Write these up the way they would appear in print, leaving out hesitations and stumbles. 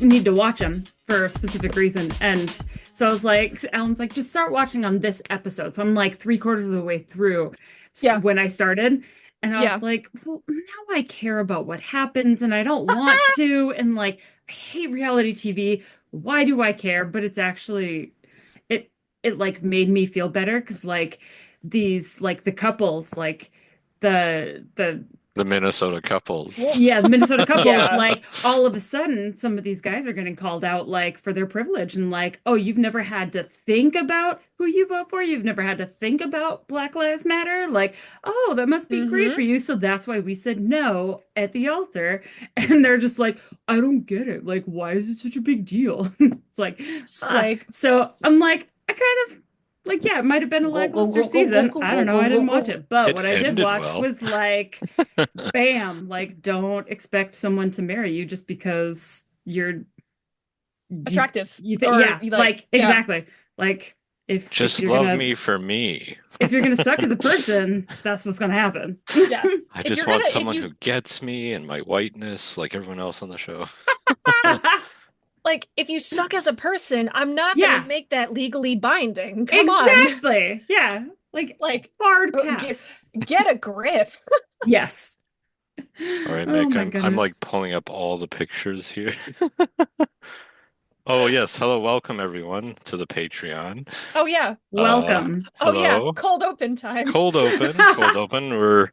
need to watch them for a specific reason. And so I was like, Alan's like, just start watching on this episode. So I'm like three-quarters of the way through Yeah. when I started. And I was Yeah. like, well, now I care about what happens and I don't want to. And like, I hate reality TV. Why do I care? But it's actually, it, it like made me feel better because like these, like the couples, like the The Minnesota couples. Well, yeah, the Minnesota couples, yeah. like all of a sudden, some of these guys are getting called out like for their privilege and like, oh, you've never had to think about who you vote for. You've never had to think about Black Lives Matter. Like, oh, that must be great Mm-hmm. for you. So that's why we said no at the altar. And they're just like, I don't get it. Like, why is it such a big deal? It's like, It's like, so I'm like, I kind of like, yeah, it might have been a lackluster season. I don't know. I didn't watch it. But It what I did ended watch well. was like, bam, like don't expect someone to marry you just because you attractive. you think Or yeah, you like, like yeah. exactly. Like if Just you're love gonna me for me. if you're gonna suck as a person, that's what's gonna happen. Yeah. I If just you're want gonna if someone you who gets me and my whiteness like everyone else on the show. like if you suck as a person, I'm not gonna Yeah, make that legally binding. Come on. exactly. Yeah. Like Like hard get pass. get a grip. Yes. All right, Oh Mick, my I'm like goodness. pulling up all the pictures here. Oh yes, hello, welcome everyone to the Patreon. Oh yeah. Welcome. Oh yeah. Hello. Cold open time. Cold open, cold open. We're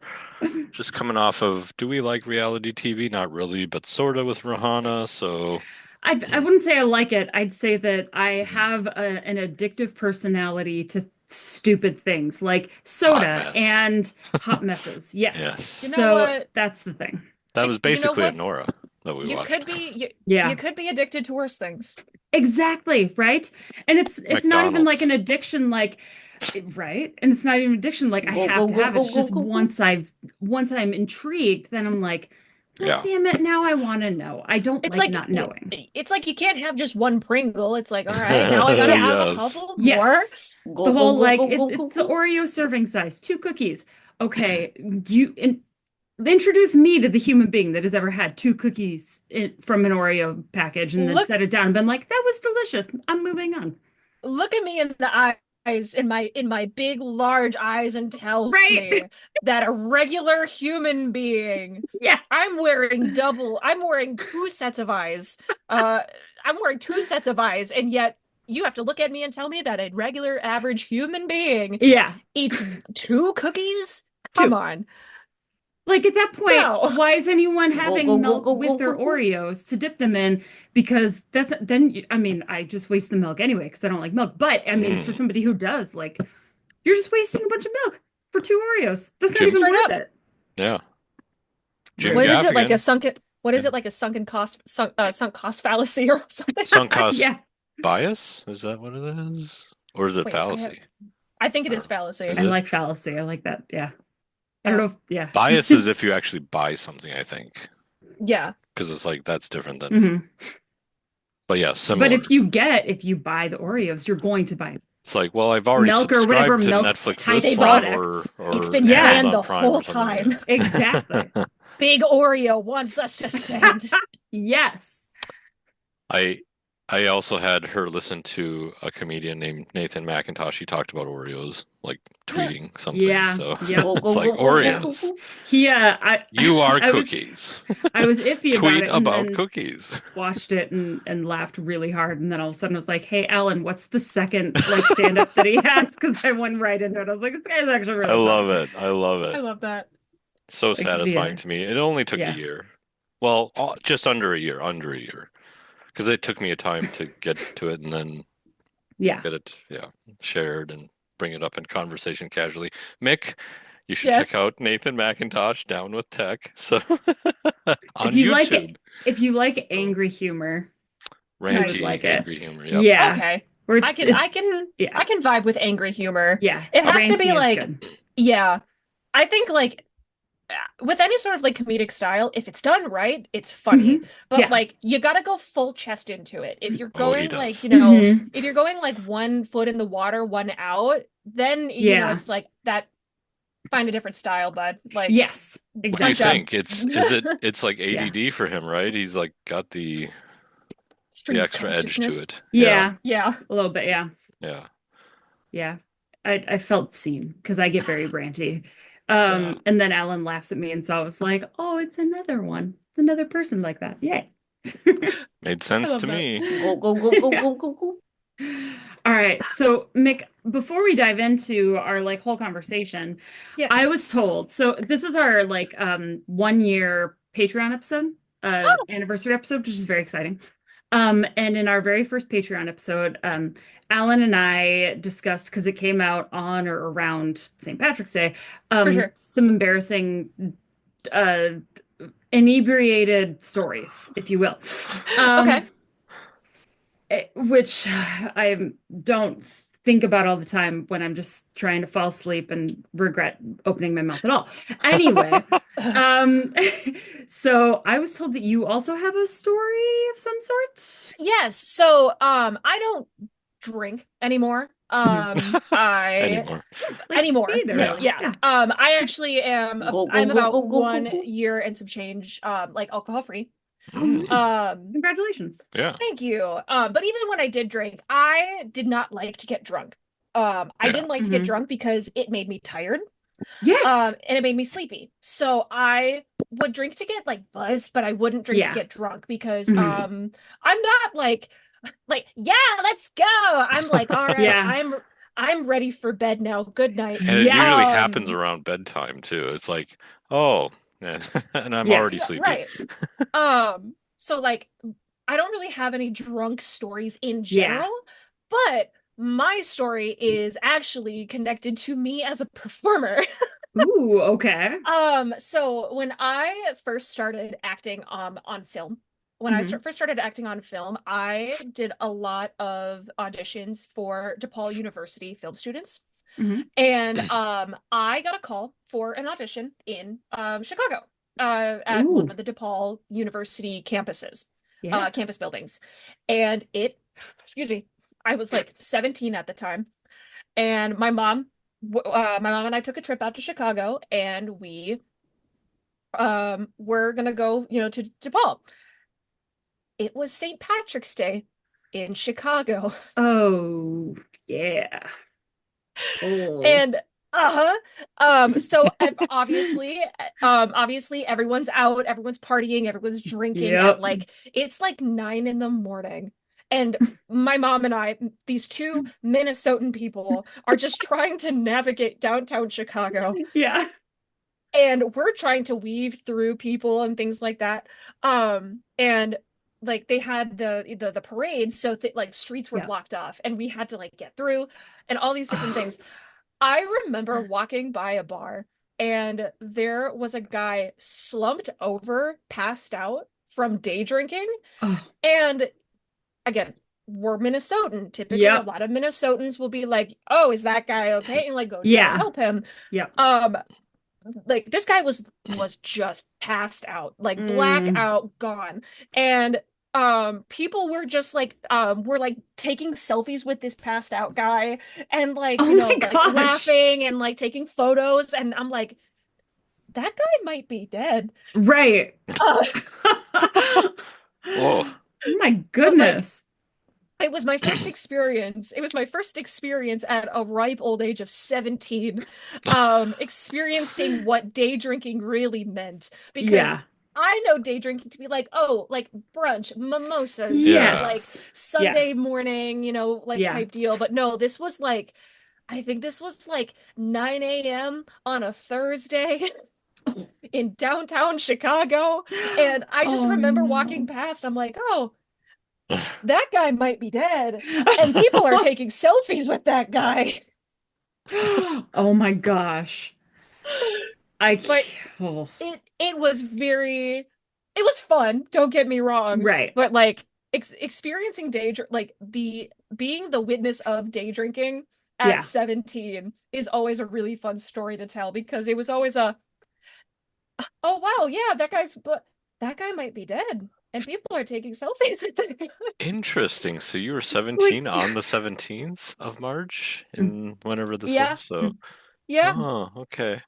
just coming off of do we like reality TV? Not really, but sorta with Rahana, so I wouldn't say I like it. I'd say that I Mhm. have an addictive personality to stupid things like Hot soda mess. and hot messes. Yes. You Yes. know So what? that's the thing. That was You know basically a what? Nora that we You could watched. be you Yeah. could be addicted to worse things. Exactly, right? And it's not even like McDonald's. an addiction like right? And it's not even addiction like I have to have it. It's just once I'm intrigued, then I'm like, God Yeah. damn it, now I want to know. I don't It's like like not knowing. it's like you can't have just one Pringle. It's like, all right, now I gotta have a Yes. couple more. Yes. The whole like it's the Oreo serving size, two cookies. Okay, introduce me to the human being that has ever had two cookies from an Oreo package and then Look set it down and been like, that was delicious. I'm moving on. look at me in the eyes, in my big large eyes, and tell Right? me that a regular human being, Yes. I'm wearing two sets of eyes. Uh I'm wearing two sets of eyes, and yet you have to look at me and tell me that a regular average human being Yeah. eats two cookies? Come Two. on. Like at that point, No. why is anyone having milk with their Oreos to dip them in? Because that's then, I mean, I just waste the milk anyway because I don't like milk. But I mean, for Mm. somebody who does, like, you're just wasting a bunch of milk for two Oreos. That's not Jim. even Straight worth up. it. Yeah. Jim What Rude. is it like a Gaffigan. sunken what is Yeah. it like a sunk cost fallacy or something? Sunk cost Yeah. bias? Is that what it is? Or is it Wait, fallacy? I think it is Or fallacy. is I it? like fallacy. I like that. Yeah. I don't Yeah. know if, yeah. Bias is if you actually buy something, I think. Yeah. Because it's like that's different than, hmm but yeah, But similar. if you buy the Oreos, you're going to buy It's like, well, I've already milk or whatever subscribed to milk Netflix type this They've month all product. It's or been Yeah, planned Amazon the Prime or whole something. time. exactly. Big Oreo wants us to spend. Yes. I I also had her listen to a comedian named Nathan McIntosh. He talked about Oreos, like tweeting something. Yeah. So Yep. it's like Oreos. He You are I was cookies. I was iffy about Tweet it and about then cookies. watched it and laughed really hard and then all of a sudden I was like, "Hey Alan, what's the second like stand up that he has?" Because I went right into it. I was like, "This guy's actually I really love funny." it. I love I it. love that. So Like the satisfying to me. It only took a yeah. year. Well, just under a year. Because it took me a time to get to it and then Yeah. get it, yeah, shared and bring it up in conversation casually. Mick, you should check Yes. out Nathan McIntosh Down with Tech. So If on you like YouTube. it, if you like So angry humor, you would Nice. ranty, like it. angry humor. Yep. Yeah. Okay. Where I it's can I can yeah. I can vibe with angry humor. Yeah. It has to be Ranty is like, good. yeah. I think like with any sort of like comedic style, if it's done right, it's funny. hmm But Yeah. like you gotta go full chest into it. If you're Oh, he going like, does. hmm if you're going like one foot in the water, one out, then Yeah. it's like that find a different style, bud. Like Yes. What do you punch Exactly. up. think? It's like Yeah. ADD for him, right? He's like got the the stream of extra edge to consciousness. it. Yeah. Yeah, Yeah. a little bit, yeah. Yeah. Yeah. I felt seen because I get very ranty. Yeah. And then Alan laughs at me, and so I was like, oh, it's another one. It's another person like that. Yay. Made I sense love to that. me. Go, go, go, go, Yeah. go, go, go. All right. So, Mick, before we dive into our like whole conversation, I Yes. was told, so this is our like 1 year Patreon episode, Oh, anniversary episode, which is very exciting. And in our very first Patreon episode, Alan and I discussed, because it came out on or around St. Patrick's Day, for sure. some embarrassing uh inebriated stories, if you will. Okay. Which I don't think about all the time when I'm just trying to fall asleep and regret opening my mouth at all. Anyway, um, so I was told that you also have a story of some sort. Yes. So, I don't drink anymore. Mhm. I Anymore. Like anymore. either, No, Yeah. really. yeah. Yeah. I actually am Go, go, I'm go, about go, go, go, one go. year and some change, like alcohol free. Mm. Congratulations. Yeah. Thank you. But even when I did drink, I did not like to get drunk. I Yeah. didn't like to get Mhm. drunk because it made me tired. Yes. And it made me sleepy. So I would drink to get like buzzed, but I wouldn't drink to Yeah. get drunk because Mhm. I'm not like yeah, let's go. I'm like, all right, Yeah. I'm ready for bed now. Good night. And it usually Yes. happens around bedtime too. It's like, oh, and I'm already Yes. sleepy. Right. So like I don't really have any drunk stories in Yeah. general, but my story is actually connected to me as a performer. Ooh, okay. So when I first started acting on film, Mhm. first started acting on film, I did a lot of auditions for DePaul University film students. Mhm. And I got a call for an audition in Chicago, at one Ooh, of the DePaul University campuses, yeah. campus buildings. And it, excuse me, I was like 17 at the time, and my mom and I took a trip out to Chicago, and we were gonna go, to DePaul. It was St. Patrick's Day in Chicago. Oh, yeah. Oh. And uh-huh. So obviously everyone's out, everyone's partying, everyone's drinking at Yep. like it's like 9 in the morning. And my mom and I, these two Minnesotan people, are just trying to navigate downtown Chicago. Yeah. And we're trying to weave through people and things like that. And like they had the parades, so like streets were Yeah. blocked off, and we had to like get through and all these different things. I remember walking by a bar, and there was a guy slumped over, passed out from day drinking. Oh, And again, we're Minnesotan. Typically, a yep. lot of Minnesotans will be like, "Oh, is that guy okay?" and like go try to Yeah. help him. Yep. Like this guy was just passed out, like Mm. blackout, gone. And people were just like were like taking selfies with this passed out guy, and like, Oh my like gosh. laughing and like taking photos, and I'm like, that guy might be dead. Right. Uh, Whoa. Oh my but like goodness. it was my first experience. It was my first experience at a ripe old age of 17, experiencing what day drinking really meant. Because Yeah. I know day drinking to be like, oh, like brunch, mimosas, Yeah. like Yes. Yeah. Sunday morning, like Yeah. type deal. But no, this was like, I think this was like 9 a.m. on a Thursday in downtown Chicago. And I just Oh remember walking no. past, I'm like, oh, that guy might be dead. And people are taking selfies with that guy. Oh my gosh. I But oh, it was fun, don't get me wrong. right. But like experiencing like the being the witness of day drinking at Yeah. 17 is always a really fun story to tell, because it was always oh wow, yeah, but that guy might be dead. And people are taking selfies with that guy. Interesting. So you were Just like 17 on the 17th of March in whenever this Yeah, was. So, yeah. oh, okay.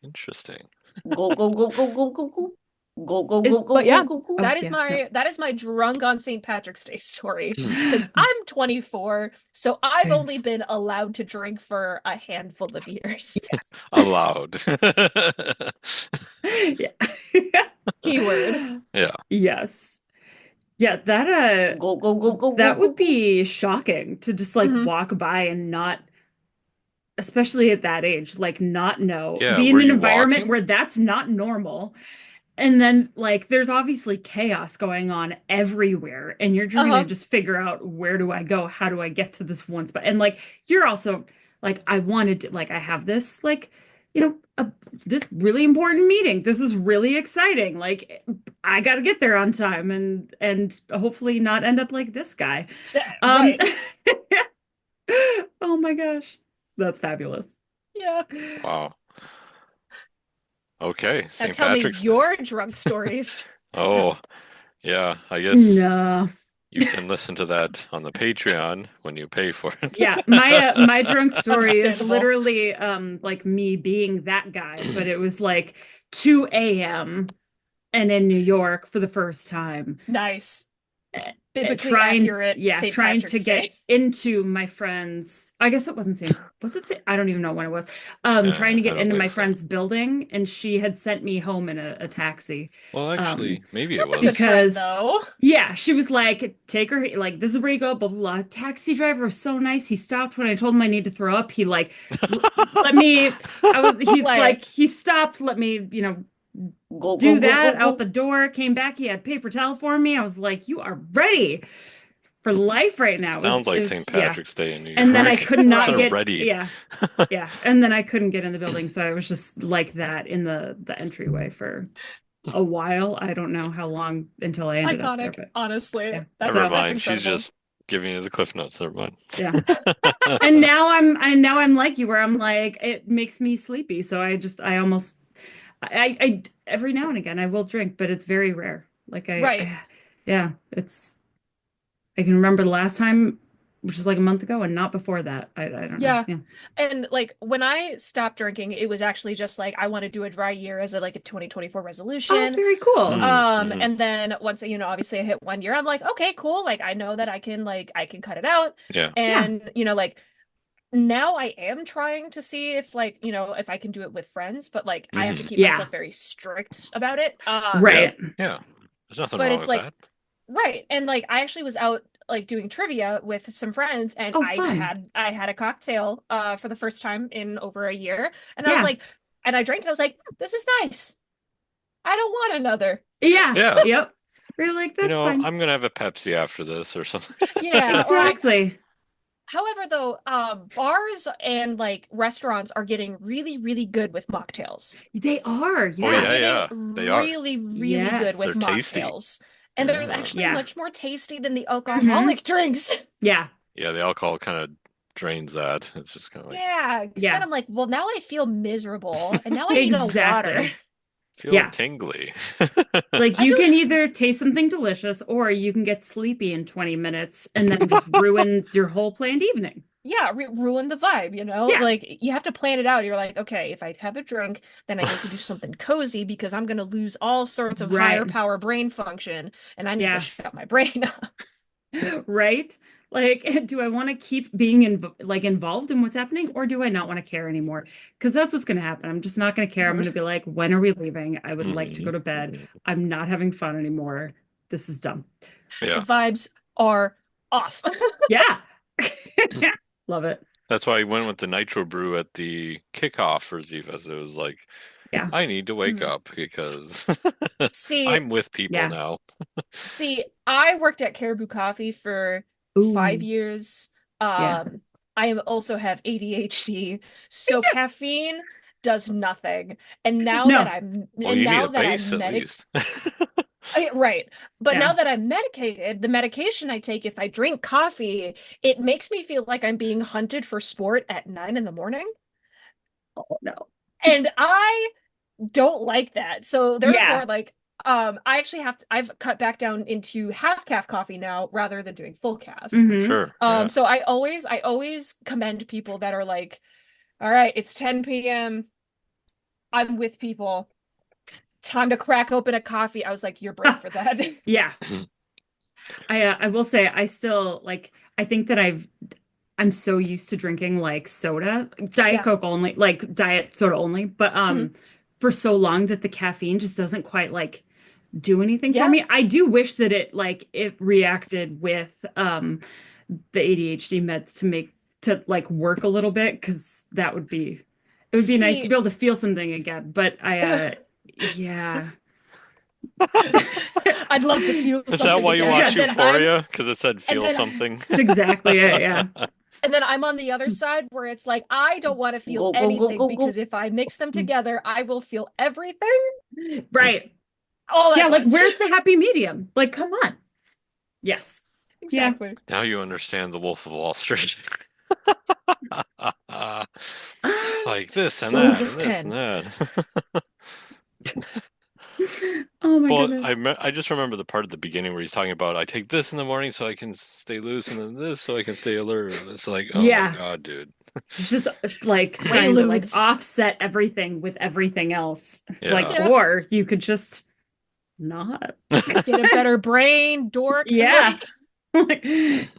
Interesting. Go, go, go, go, go, go, go. But yeah, Oh, yeah, no. that is my drunk on St. Patrick's Day story. Because I'm 24, so I've only Yes. been allowed to drink for a handful of years. Yes. Allowed. Yeah. Keyword. Yeah. Yes. Yeah, that would be shocking to just like Hmm. walk by and not, especially at that age, like not know, Yeah. be in Were an you environment walking? where that's not normal. And then like there's obviously chaos going on everywhere and you're trying to Uh-huh. just figure out where do I go? How do I get to this one spot? And like you're also like I wanted to like I have this like this really important meeting. This is really exciting. Like I got to get there on time and hopefully not end up like this guy. Um Right. oh my gosh. That's fabulous. Yeah. Wow. Okay. Now St. tell me Patrick's Day. your drunk stories. Oh, yeah. I guess No. you can listen to that on the Patreon when you pay for it. Yeah, my drunk story is Understandable. literally like me being that guy, but it was like 2 a.m. and in New York for the first time. Nice. Uh, Biblically trying, accurate yeah, St. trying to Patrick's get Day. into my friend's, I guess it wasn't St. Was it St. I don't even know when it was. Trying to I get don't into my think so. friend's building and she had sent me home in a taxi. Well, Um, actually, maybe it That's a good was. friend, because though. yeah, she was like, take her, like, this is where you go, blah, blah, blah. Taxi driver was so nice. He stopped when I told him I need to throw up. He like let me, he's Slay. like, he stopped, let me, do that out the door, came back, he had paper towel for me. I was like, you are ready for life right now. Sounds like St. Yeah. Patrick's Day in New And then I York. could not Right. get, Ready. yeah, yeah. And then I couldn't get in the building. So I was just like that in the entryway for a while. I don't know how long until I ended up there, Iconic, but honestly. yeah. Never So That's mind. She's incredible. just giving you the cliff notes. Never mind. yeah. And now I'm like you where I'm like it makes me sleepy. So I almost I every now and again I will drink, but it's very rare. Like Right. yeah, I can remember the last time, which is like a month ago, and not before that. I don't know. Yeah. Yeah. And like when I stopped drinking, it was actually just like I want to do a dry year as a like a 2024 Oh, resolution. very cool. Mm-hmm. And then once, obviously I hit 1 year, I'm like, okay, cool. Like I know that I can cut it out. Yeah. Yeah. And, like now I am trying to see if like, if I can do it with friends, but like I have to Hmm. keep Yeah. myself very strict about it. Yeah. Right. Yeah. There's nothing But wrong it's with like, that. right. And like I actually was out like doing trivia with some friends and Oh, I fun. had I had a cocktail for the first time in over a year. And I was Yeah. like, and I drank and I was like, this is nice. I don't want another. Yeah. Yeah. Yep. We're like, that's fine. I'm gonna have a Pepsi after this or something. Yeah, or like Exactly. however though, bars and like restaurants are getting really, really good with mocktails. They are. Oh They're Yeah. yeah, getting yeah. They are. really, really good with They're Yes. tasty. mocktails. And they're Yeah. actually Yeah. much more tasty than the Hmm. alcoholic drinks. Yeah. Yeah, the alcohol kind of drains that. It's just kind of like Yeah, because then Yeah. I'm like, well, now I feel miserable and now I need a water. Exactly. feel Yeah. tingly. Like I you feel can either taste something delicious or you can get sleepy in 20 minutes and then just ruin your whole planned evening. yeah, ruin the vibe. Yeah. Like you have to plan it out. You're like, okay, if I have a drink, then I need to do something cozy because I'm gonna lose all sorts of higher Right. power brain function and I need to Yeah. shut my brain up. Right? Like, do I want to keep being involved in what's happening or do I not want to care anymore? Because that's what's going to happen. I'm just not going to care. I'm going to be like, when are we leaving? I would like to go Hmm. to bed. I'm not having fun anymore. This is dumb. The Yeah. vibes are off. Yeah. Love it. That's why I went with the nitro brew at the kickoff for Zivas. It was like, Yeah. I need to wake Mm. up because See, I'm with people Yeah. now. I worked at Caribou Coffee for 5 Ooh. years. Yeah. Also have ADHD, Me so too. caffeine does nothing. And No. Well, you need now a that I'm base at medic least. right. But Yeah. now that I'm medicated, the medication I take, if I drink coffee, it makes me feel like I'm being hunted for sport at 9 in the morning. Oh no. And I don't like that. So Yeah. therefore, like, I've cut back down into half calf coffee now rather than doing full calf. Hmm. Sure. Yeah. So I always commend people that are like, all right, it's 10 p.m. I'm with people. time to crack open a coffee. I was like, you're brave for that. Yeah. I will say I still like I think that I'm so used to drinking like soda, Diet Yeah. Coke only, like diet soda only, but Mhm. for so long that the caffeine just doesn't quite like do anything for Yeah. me. I do wish that it reacted with the ADHD meds to make to like work a little bit because it would be nice to See, be able to feel something again. But yeah. I'd love to feel Is that something why you again. Yeah, watch And then I'm Euphoria? Because it said and feel then something. that's exactly it. Yeah. and then I'm on the other side where it's like I don't want to feel Go, go, go, anything go, go. because if I mix them together, I will feel everything Right. all Yeah, at like once. where's the happy medium? Like, come on. Yes. Yeah. Exactly. Now you understand the Wolf of Wall Street. Like this and So that This and this and pen. that. oh my Well, goodness. I just remember the part at the beginning where he's talking about I take this in the morning so I can stay loose and then this so I can stay alert. It's like, oh my Yeah. God, dude. He's just it's like trying to like Quaaludes. offset everything with everything else. It's like, Yeah. Yeah. or you could just not. Get a better brain, dork. Yeah. Like, Like,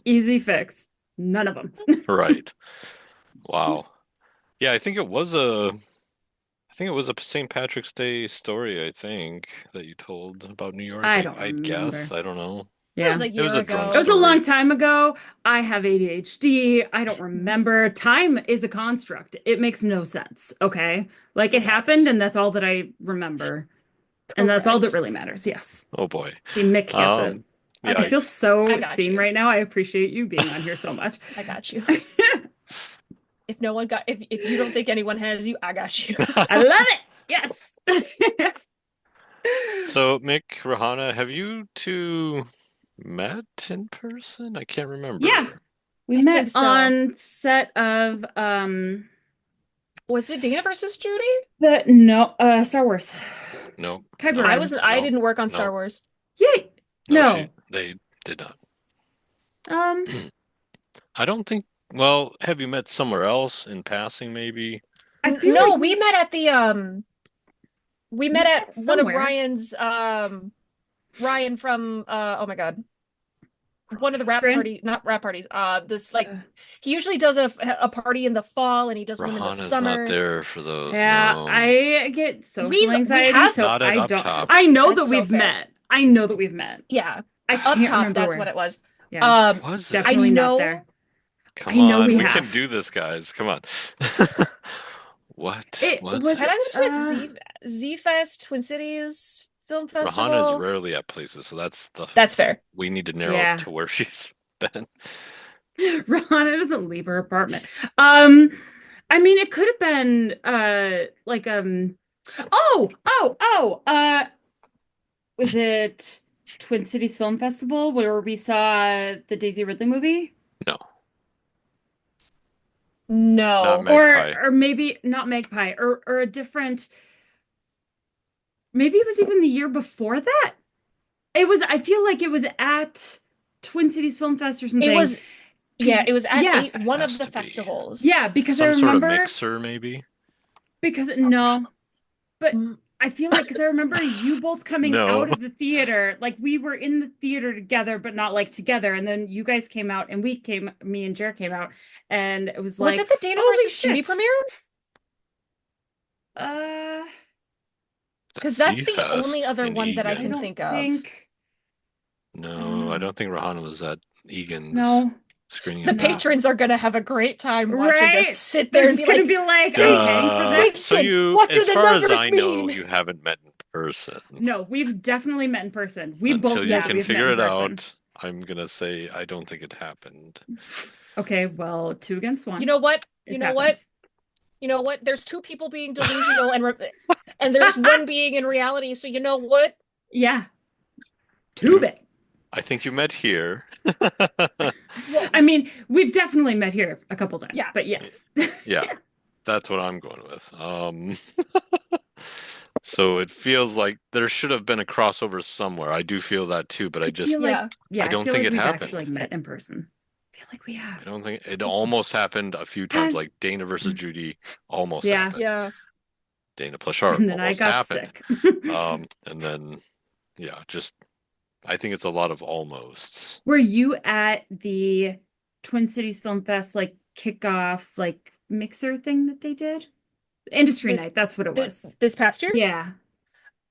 easy fix. None of them. Right. Wow. Yeah, I think it was a St. Patrick's Day story, I think, that you told about New York. I don't I'd guess. remember. I don't know. it was Yeah. a It was year a drunk It was a ago. long story. time ago. I have ADHD. I don't remember. Time is a construct. It makes no sense. Okay. Like it happened, Correct. and that's all that I remember. And that's all that Correct. really matters. Yes. Oh boy. See, Mick gets it. Yeah, I Okay. feel I so got seen you. right now. I appreciate you being on here so much. I got you. If no one got if you don't think anyone has you, I got you. I love it. Yes. So, Mick, Rahana, have you two met in person? I can't Yeah. remember. We I met think so. on set of Was it Dana versus Judy? the no Star Wars. No, Kyber no, Ren. I no, didn't work on Star no, Wars. Yay. no, No. they did not. Um I don't think, well, have you met somewhere else in passing, maybe? I feel No, like we met at the we we met met at one of somewhere. Ryan's Ryan from oh my God. One of the rap Brand- party, not rap parties. This like he usually does a party in the fall and he does one in the Rahana's not summer. there for those, Yeah, no. I get social We anxiety, have so Not at I Up don't. Top. I know That's that so we've fair. met. I know that we've met. Yeah. I Up can't top, remember that's where. what it was. Yeah, Was it? I definitely not know there. Come I know on, we we can have. do this, guys. Come on. What It was was had I it? mentioned Z Fest, Twin Cities Film Rahana's Festival? rarely at places, so That's fair. we need to narrow it yeah. to where she's been. Rana doesn't leave her apartment. Um, I mean, it could have been like was it Twin Cities Film Festival where we saw the Daisy Ridley movie? No, not No. Magpie. Or maybe not Magpie or a different maybe it was even the year before that. It was I feel like it was at Twin Cities Film Fest or It something. was yeah, 'Cause- it was at yeah, one Has of the to be. festivals. yeah, because I Some sort of remember mixer, maybe? because no, but Mm, I feel like because I remember you both coming No. out of the theater, like we were in the theater together, but not like together. And then you guys came out, and me and Jer came out, and it was Was like, it the Dana holy versus Judy shit. premiere? Uh, Because that's the Z-Fest only other in one that I I can Egan. don't think of. think No, I don't think Rahana was at Egan's no, screening The of that. patrons are gonna have a great time watching right? us sit They're there and just be gonna like, be like, I paying for Duh. this? So Listen, what do as the far as numbers I know, mean? you haven't met in person. No, we've definitely met in person. We Until both you know can we've met figure in it person. out, I'm gonna say I don't think it happened. Okay, well, 2 against 1. You know what? It's You know happened. what? You know what? There's two people being delusional and there's one being in reality. So you know what? Yeah, You- too big. I think you met here. Well, I mean, we've definitely met here a couple times, Yeah. but yes. Yeah, that's what I'm going with. So it feels like there should have been a crossover somewhere. I do feel that too, but I just feel like, Yeah. I don't feel think like it we've happened. actually met in person. I feel like we I have. don't think it almost happened a few times, Has- like Dana versus Judy almost Yeah. happened. yeah. Dana Plashar And then I almost got happened. sick. And then yeah, just I think it's a lot of almosts. Were you at the Twin Cities Film Fest like kickoff like mixer thing that they did? Industry This night, that's what it was. this past year? Yeah.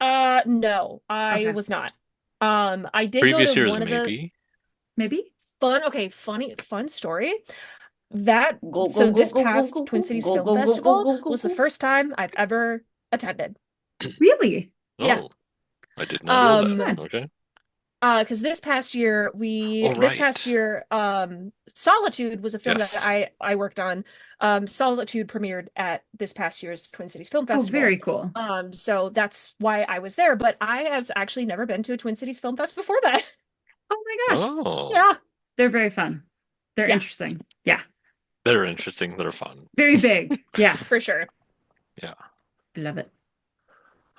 No, I Okay. was not. I did go to Previous years one of the maybe. Maybe? okay, funny fun story. That Go go so go this go go past go Twin go Cities go Film go go go Festival go go was the go. first time I've ever attended. Really? Yeah. Oh, I did not know that. Fun. Okay. Because Oh, this past right. year, Solitude was a film that Yes. I worked on. Solitude premiered at this past year's Twin Cities Film Oh, Festival. very cool. So that's why I was there, but I have actually never been to a Twin Cities Film Fest before that. Oh my gosh. Oh, Yeah, They're very fun. They're yeah, interesting. Yeah. they're interesting. They're fun. Very big. Yeah. for sure. Yeah. I love it.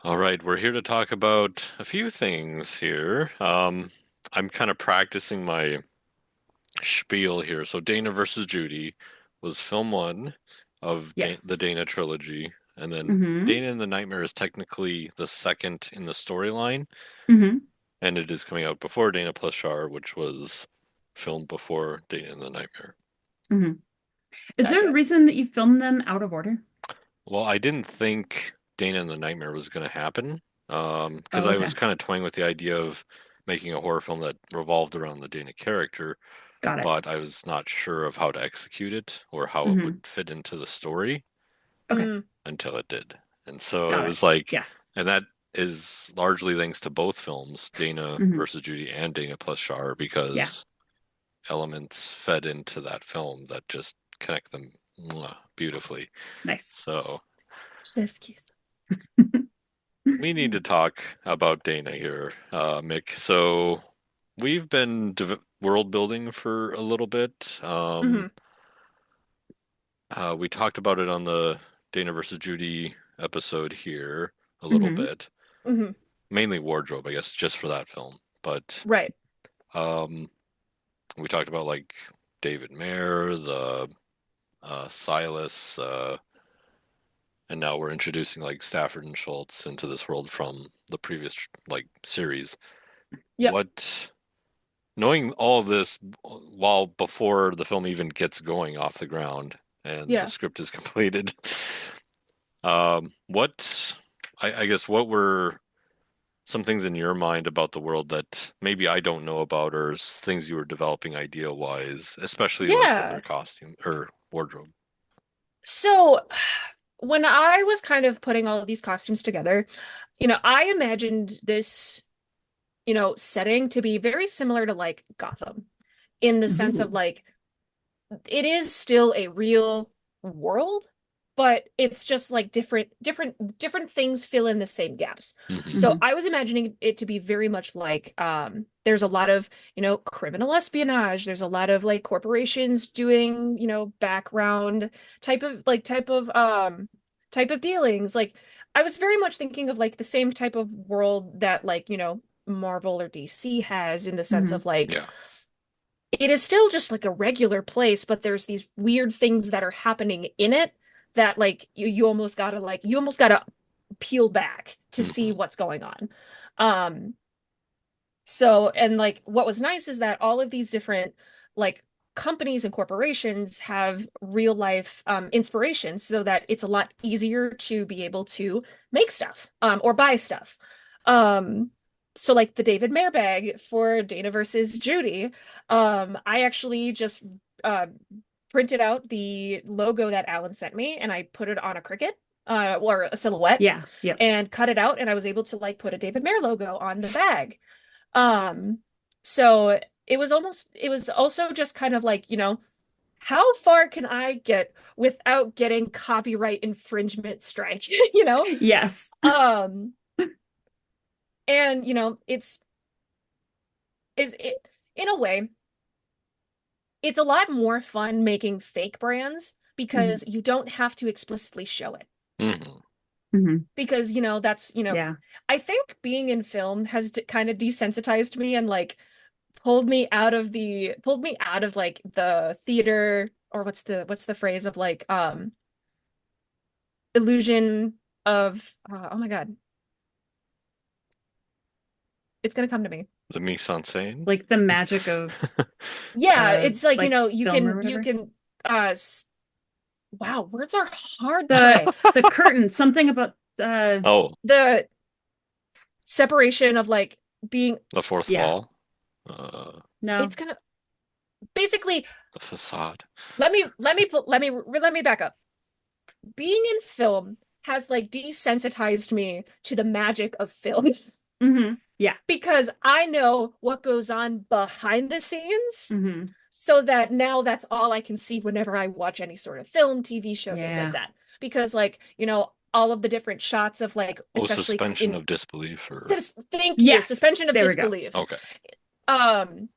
All right, we're here to talk about a few things here. I'm kind of practicing my spiel here. So Dana versus Judy was film one of the Yes. Dana trilogy, and then Mm-hmm. Dana and the Nightmare is technically the second in the storyline, Mm-hmm. and it is coming out before Dana plus Char, which was filmed before Dana and the Nightmare. Mm-hmm. Is there a Gotcha. reason that you filmed them out of order? Well, I didn't think Dana and the Nightmare was going to happen, because Oh, I okay. was kind of toying with the idea of making a horror film that revolved around the Dana character, Got it. but I was not sure of how to execute it or how it would Mm-hmm. fit into the story Okay. Mm, until it did. And so it Got it. was like, Yes. and that is largely thanks to both films, Dana Mm-hmm. versus Judy and Dana plus Char, Yeah. because elements fed into that film that just connect them beautifully. Nice. So chef's kiss. we need to talk about Dana here, Mick. So we've been world building for a little bit. Hmm. We talked about it on the Dana versus Judy episode here a little Mm-hmm. bit, Hmm. mainly wardrobe, I guess, just for that film. But Right. um, we talked about like David Mayer, the Silas, and now we're introducing like Stafford and Schultz into this world from the previous like series. Yep. What, knowing all of this while before the film even gets going off the ground and the Yeah. script is completed, what I guess what were some things in your mind about the world that maybe I don't know about, or things you were developing idea wise, especially like with their Yeah. costume or wardrobe? So when I was kind of putting all of these costumes together, I imagined this, setting to be very similar to like Gotham in the sense of Ooh. like it is still a real world, but it's just like different things fill in the same gaps. Hmm. So Mm-hmm. I was imagining it to be very much like there's a lot of, criminal espionage, there's a lot of like corporations doing, background type of dealings. Like I was very much thinking of like the same type of world that like, Marvel or DC has in the sense Mm-hmm. of like Yeah. it is still just like a regular place, but there's these weird things that are happening in it that like you almost gotta peel back to see Hmm. what's going on. Um, so and like what was nice is that all of these different like companies and corporations have real life inspirations so that it's a lot easier to be able to make stuff or buy stuff. Um, so like the David Mayer bag for Dana versus Judy, I actually just uh, printed out the logo that Alan sent me and I put it on a Cricut or a silhouette Yeah. Yep. and cut it out and I was able to like put a David Mayer logo on the bag. Um, so it was also just kind of like, how far can I get without getting copyright infringement strike, you know? Yes. Um, and it's is it in a way, it's a lot more fun making fake brands Mm-hmm. because you don't have to explicitly show it. Hmm. Mm-hmm. Because, that's, Yeah. I think being in film has kind of desensitized me and like pulled me out of like the theater or what's the phrase of like illusion of oh my God, it's gonna come to me. The mise en scène. Like the magic of Yeah, it's like, like film or you whatever. can wow, words are hard The today. the curtain, something about Oh, The separation of like being the fourth yeah. wall. Uh, No. it's gonna basically the facade. let me back up. Being in film has like desensitized me to the magic of film Yeah. because I know what goes on behind the scenes, hmm so that now that's all I can see whenever I watch any sort of film, TV show, things like Yeah. that. Because like, all of the different shots of like, Oh, especially suspension in of disbelief, or thank you, Yes. suspension of There we go. disbelief. okay. Um,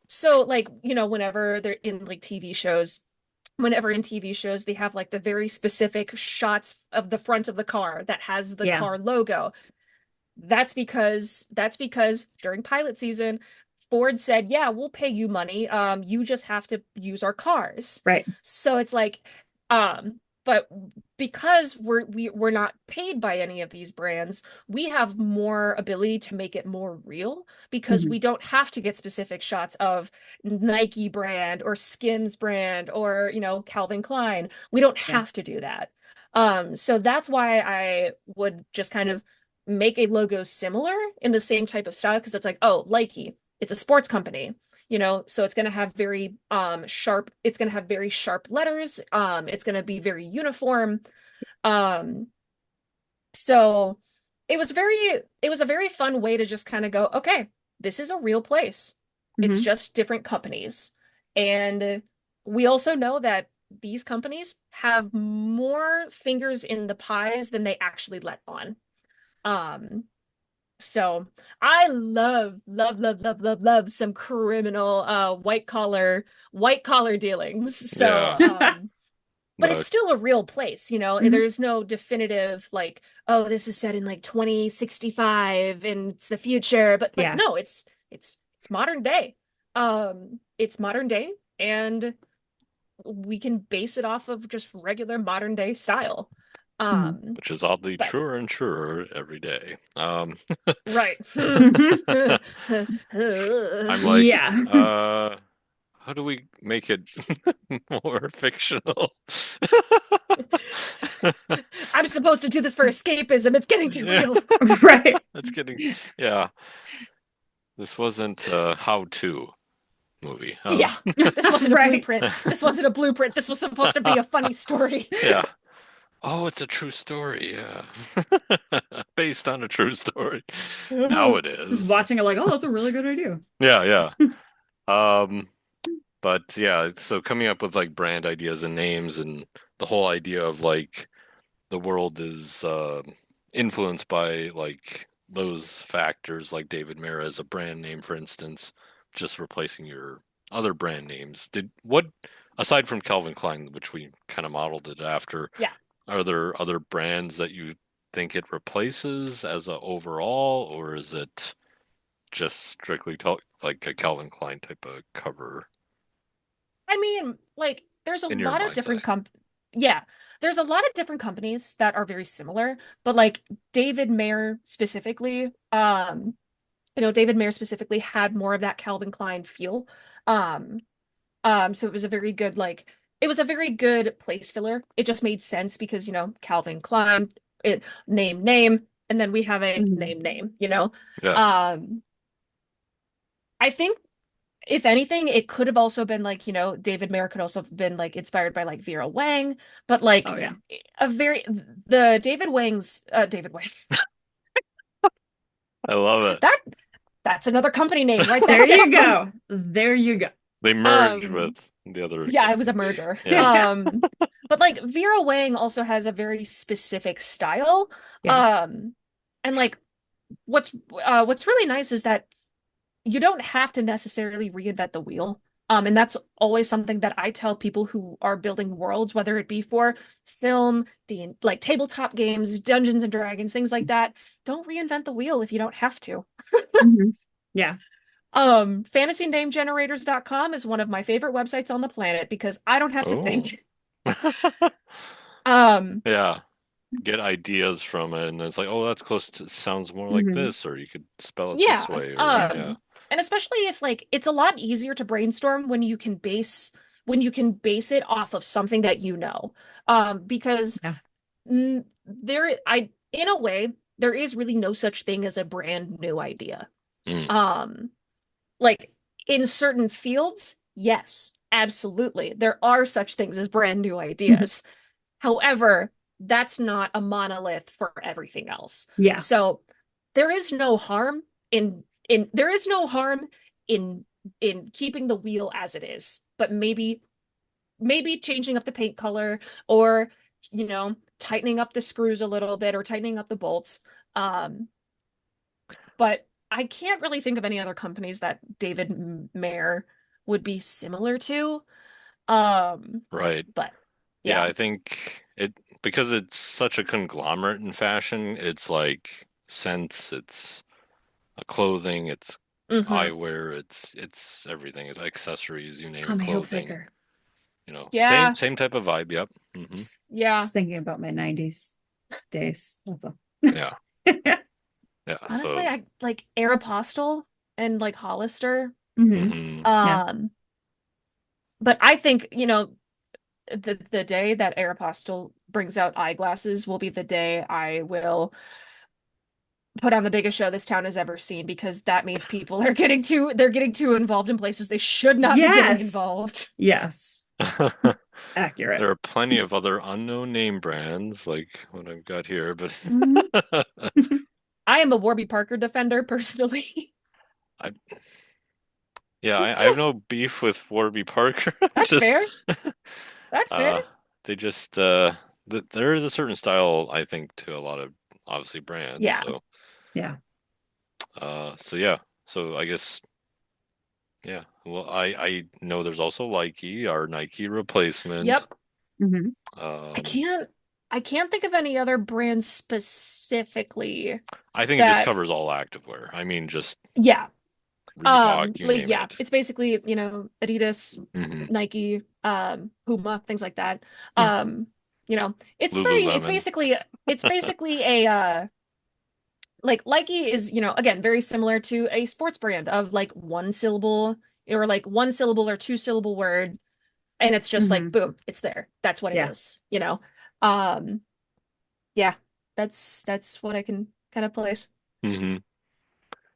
so like, whenever they're in like whenever in TV shows they have like the very specific shots of the front of the car that has the Yeah. car logo. That's because during pilot season, Ford said, "Yeah, we'll pay you money. You just have to use our cars." Right. So it's like, but because we're not paid by any of these brands, we have more ability to make it more real because hmm we don't have to get specific shots of Nike brand or Skims brand or, Calvin Klein. We don't Yeah. have to do that. So that's why I would just kind of make a logo similar in the same type of style because it's like, oh, Likey, it's a sports company, so it's going to have very sharp, it's going to have very sharp letters. It's going to be very uniform. Um, so it was a very fun way to just kind of go, okay, this is a real place. It's hmm just different companies. And we also know that these companies have more fingers in the pies than they actually let on. Um, so I love some criminal white collar dealings. So Yeah. but The it's still a real place, hmm there's no definitive like, oh, this is set in like 2065 and it's the future, but like Yeah. no, it's modern day. It's modern day and we can base it off of just regular modern day style. hmm which is oddly But truer and truer every day. right. I'm like, Yeah. how do we make it more fictional? I'm supposed to do this for escapism. It's getting too Yeah, real. Right. that's getting, yeah. This wasn't a how-to movie. Yeah. This wasn't a Right. blueprint. This wasn't a blueprint. This was supposed to be a funny story. Yeah. Oh, it's a true story. Yeah. Based on a true story. Now it Just is. watching it like, oh, that's a really good idea. Yeah, yeah. Um, but yeah, so coming up with like brand ideas and names and the whole idea of like the world is influenced by like those factors, like David Mara as a brand name, for instance, just replacing your other brand names. Did what aside from Calvin Klein, which we kind of modeled it after, Yeah. are there other brands that you think it replaces as a overall, or is it just strictly like a Calvin Klein type of cover I mean, like, there's a in your lot of mind's eye? different yeah, there's a lot of different companies that are very similar, but like David Mayer specifically, David Mayer specifically had more of that Calvin Klein feel. Um, so it was a very good, like, it was a very good place filler. It just made sense because, Calvin Klein, name, and then we have a hmm name. Yeah. Um, I think if anything, it could have also been like, David Mayer could also have been like inspired by like Vera Wang, but Oh like yeah. a very the David Wang. I love it. That that's another company name. Write that There you down. go. There you go. They merge Um, with the other yeah, it was a company. merger. Yeah. But like Vera Wang also has a very specific style. Yeah. Um, and like what's really nice is that you don't have to necessarily reinvent the wheel. And that's always something that I tell people who are building worlds, whether it be for film, like tabletop games, Dungeons and Dragons, things like that. Don't reinvent the wheel if you don't have to. hmm Yeah. FantasyNameGenerators.com is one of my favorite websites on the planet because I don't have to Oh. think. Um, Yeah. get ideas from it, and then it's like, oh, that's close to sounds more like Hmm. this, or you could spell it this Yeah. way, or yeah. And especially if like it's a lot easier to brainstorm when you can base it off of something that you know. Because Yeah. there I in a way there is really no such thing as a brand new idea. Mm, Um like in certain fields, yes, absolutely. There are such things as brand new ideas. However, that's not a monolith for everything else. Yeah. So there is no harm in there is no harm in in keeping the wheel as it is, but maybe changing up the paint color or tightening up the screws a little bit or tightening up the bolts. Um, but I can't really think of any other companies that David Mayer would be similar to. Um, right. but Yeah, yeah. I think it because it's such a conglomerate in fashion, it's like scents, it's clothing, it's Hmm. eyewear, it's everything. It's accessories, you name it, Tommy clothing. Hilfiger. Same Yeah. same type of vibe. Yep. Yeah. Just thinking about my 90s days. That's all. Yeah. Yeah. Honestly, So, I like Aeropostale and like Hollister. Hmm. hmm Yeah. Um, but I think, the day that Aeropostale brings out eyeglasses will be the day I will put on the biggest show this town has ever seen because that means people are they're getting too involved in places they should not be getting Yes. involved. Yes. there Accurate. are plenty of other unknown name brands like what I've got here, but Mhm. I am a Warby Parker defender personally. I yeah, I have no beef with Warby Parker. That's Just fair. That's fair. uh they just there is a certain style I think to a lot of obviously brands. Yeah. Yeah. So yeah. So I guess yeah. Well, I know there's also Likey, our Nike replacement. Yep. Hmm. I Um can't I can't think of any other brands specifically I think it just that covers all activewear. I mean just yeah. Reebok, you Like name yeah, it. it's basically, Adidas, Hmm Nike, Puma, things like that. Yeah. Lululemon. It's basically a like Likey is, again, very similar to a sports brand of like one syllable or like one syllable or two syllable word and it's just like Hmm. boom, it's there. That's what it Yeah. is. Um yeah, that's what I can kind of place. hmm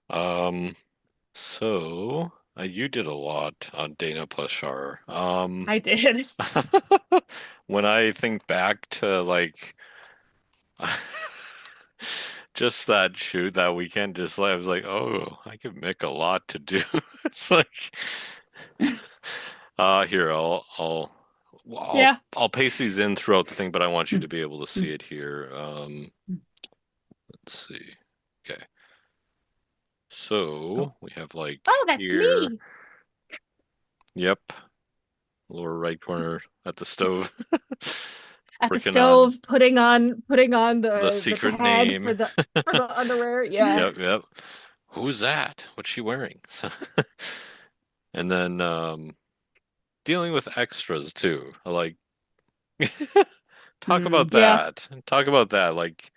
Um, so you did a lot on Dana plus Char. I did. When I think back to like just that shoot that weekend, just like I was like, oh, I could make a lot to do. It's like, here Yeah. I'll paste these in throughout the thing, but I want you to be able to see Mhm. it here. Let's see. Okay, Oh. so we have like Oh, that's here. me Yep. Lower right corner at the stove, at the working on stove putting on the the secret tag name. for the underwear. Yeah. Yep, yep. Who's that? What's she wearing? And then dealing with extras too. Like talk about Mm. Yeah. that. Talk about that. Like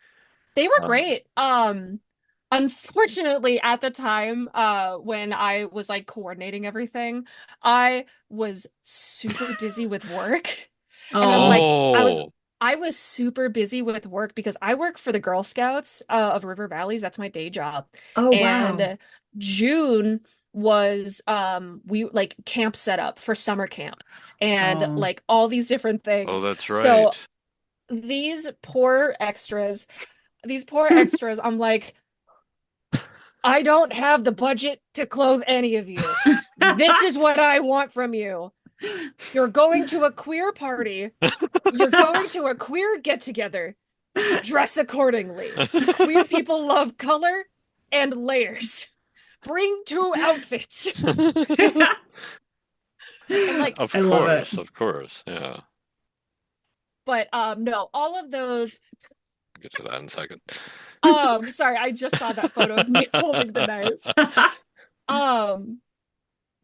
They were um great. Unfortunately, at the time, when I was like coordinating everything, I was super busy with work. And I'm Oh. like, oh, I was super busy with work because I work for the Girl Scouts of River Valleys. That's my day job. Oh, And wow. June was we like camp set up for summer camp and Oh. like all these different oh things. that's So right. these poor extras these poor extras, I'm like, I don't have the budget to clothe any of you. This is what I want from you. You're going to a queer party. You're going to a queer get together. Dress accordingly. Queer people love color and layers. Bring two outfits. And like, Of I love it. course, of course. Yeah. but no, all of those. Get to that in a second. Sorry, I just saw that photo of me holding the knife. Um,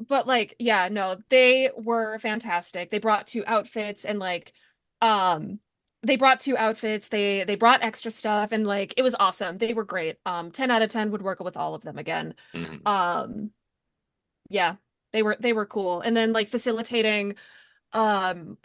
But like, yeah, no, they were fantastic. They brought two outfits and like, um, they brought two outfits. They brought extra stuff and like it was awesome. They were great. 10 out of 10 would work with all of them again. Hmm. Um, yeah, they were cool. And then like facilitating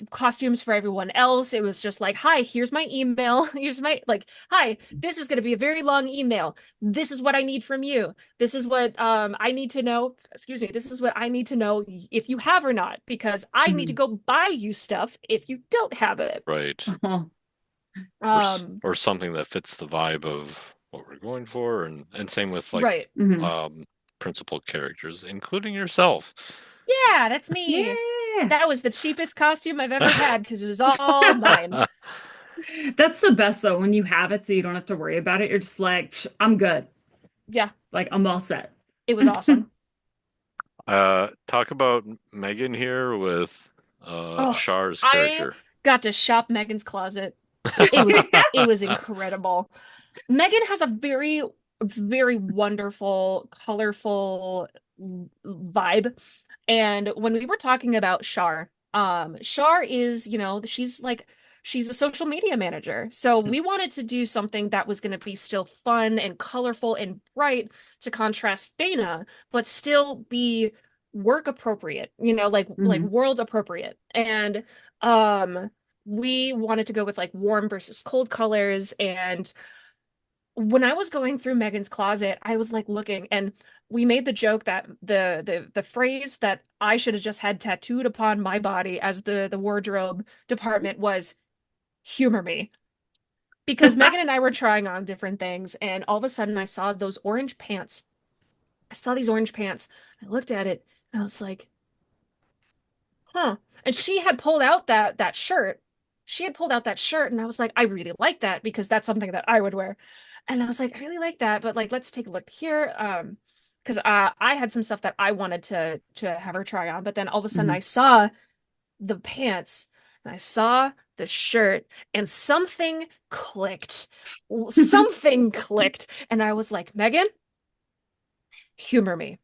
costumes for everyone else. It was just like, "Hi, here's my email. Here's my like, hi, this is going to be a very long email. This is what I need from you. This is what I need to know. Excuse me. This is what I need to know if you have or not because I need to Mhm. go buy you stuff if you don't have it." Right. Oh. Um, Or something that fits the vibe of what we're going for, and same with like right. Mhm. um principal characters, including yourself. Yeah, that's me. Yeah. That was the cheapest costume I've ever had because it was all mine. That's the best though, when you have it so you don't have to worry about it. You're just like, "Psh, I'm good. Yeah, Like I'm all set." it was awesome. Talk about Megan here with Oh, Char's I character. got to shop Megan's closet. It was incredible. Megan has a very, very wonderful, colorful vibe. And when we were talking about Shar, Shar is, she's a social media manager. So we wanted to do something that was going to be still fun and colorful and bright to contrast Dana, but still be work appropriate, like Mhm. world appropriate. And um we wanted to go with like warm versus cold colors. And when I was going through Megan's closet, I was like looking, and we made the joke that the phrase that I should have just had tattooed upon my body as the wardrobe department was humor me. Because Megan and I were trying on different things, and all of a sudden I saw those orange pants. I saw these orange pants. I looked at it and I was like, huh. And she had pulled out that shirt. She had pulled out that shirt, and I was like, I really like that because that's something that I would wear. And I was like, I really like that, but like, let's take a look here. Because I had some stuff that I wanted to have her try on, but then all of a sudden I Mhm. saw the pants and I saw the shirt, and something clicked. Something clicked, and I was like, Megan, humor me.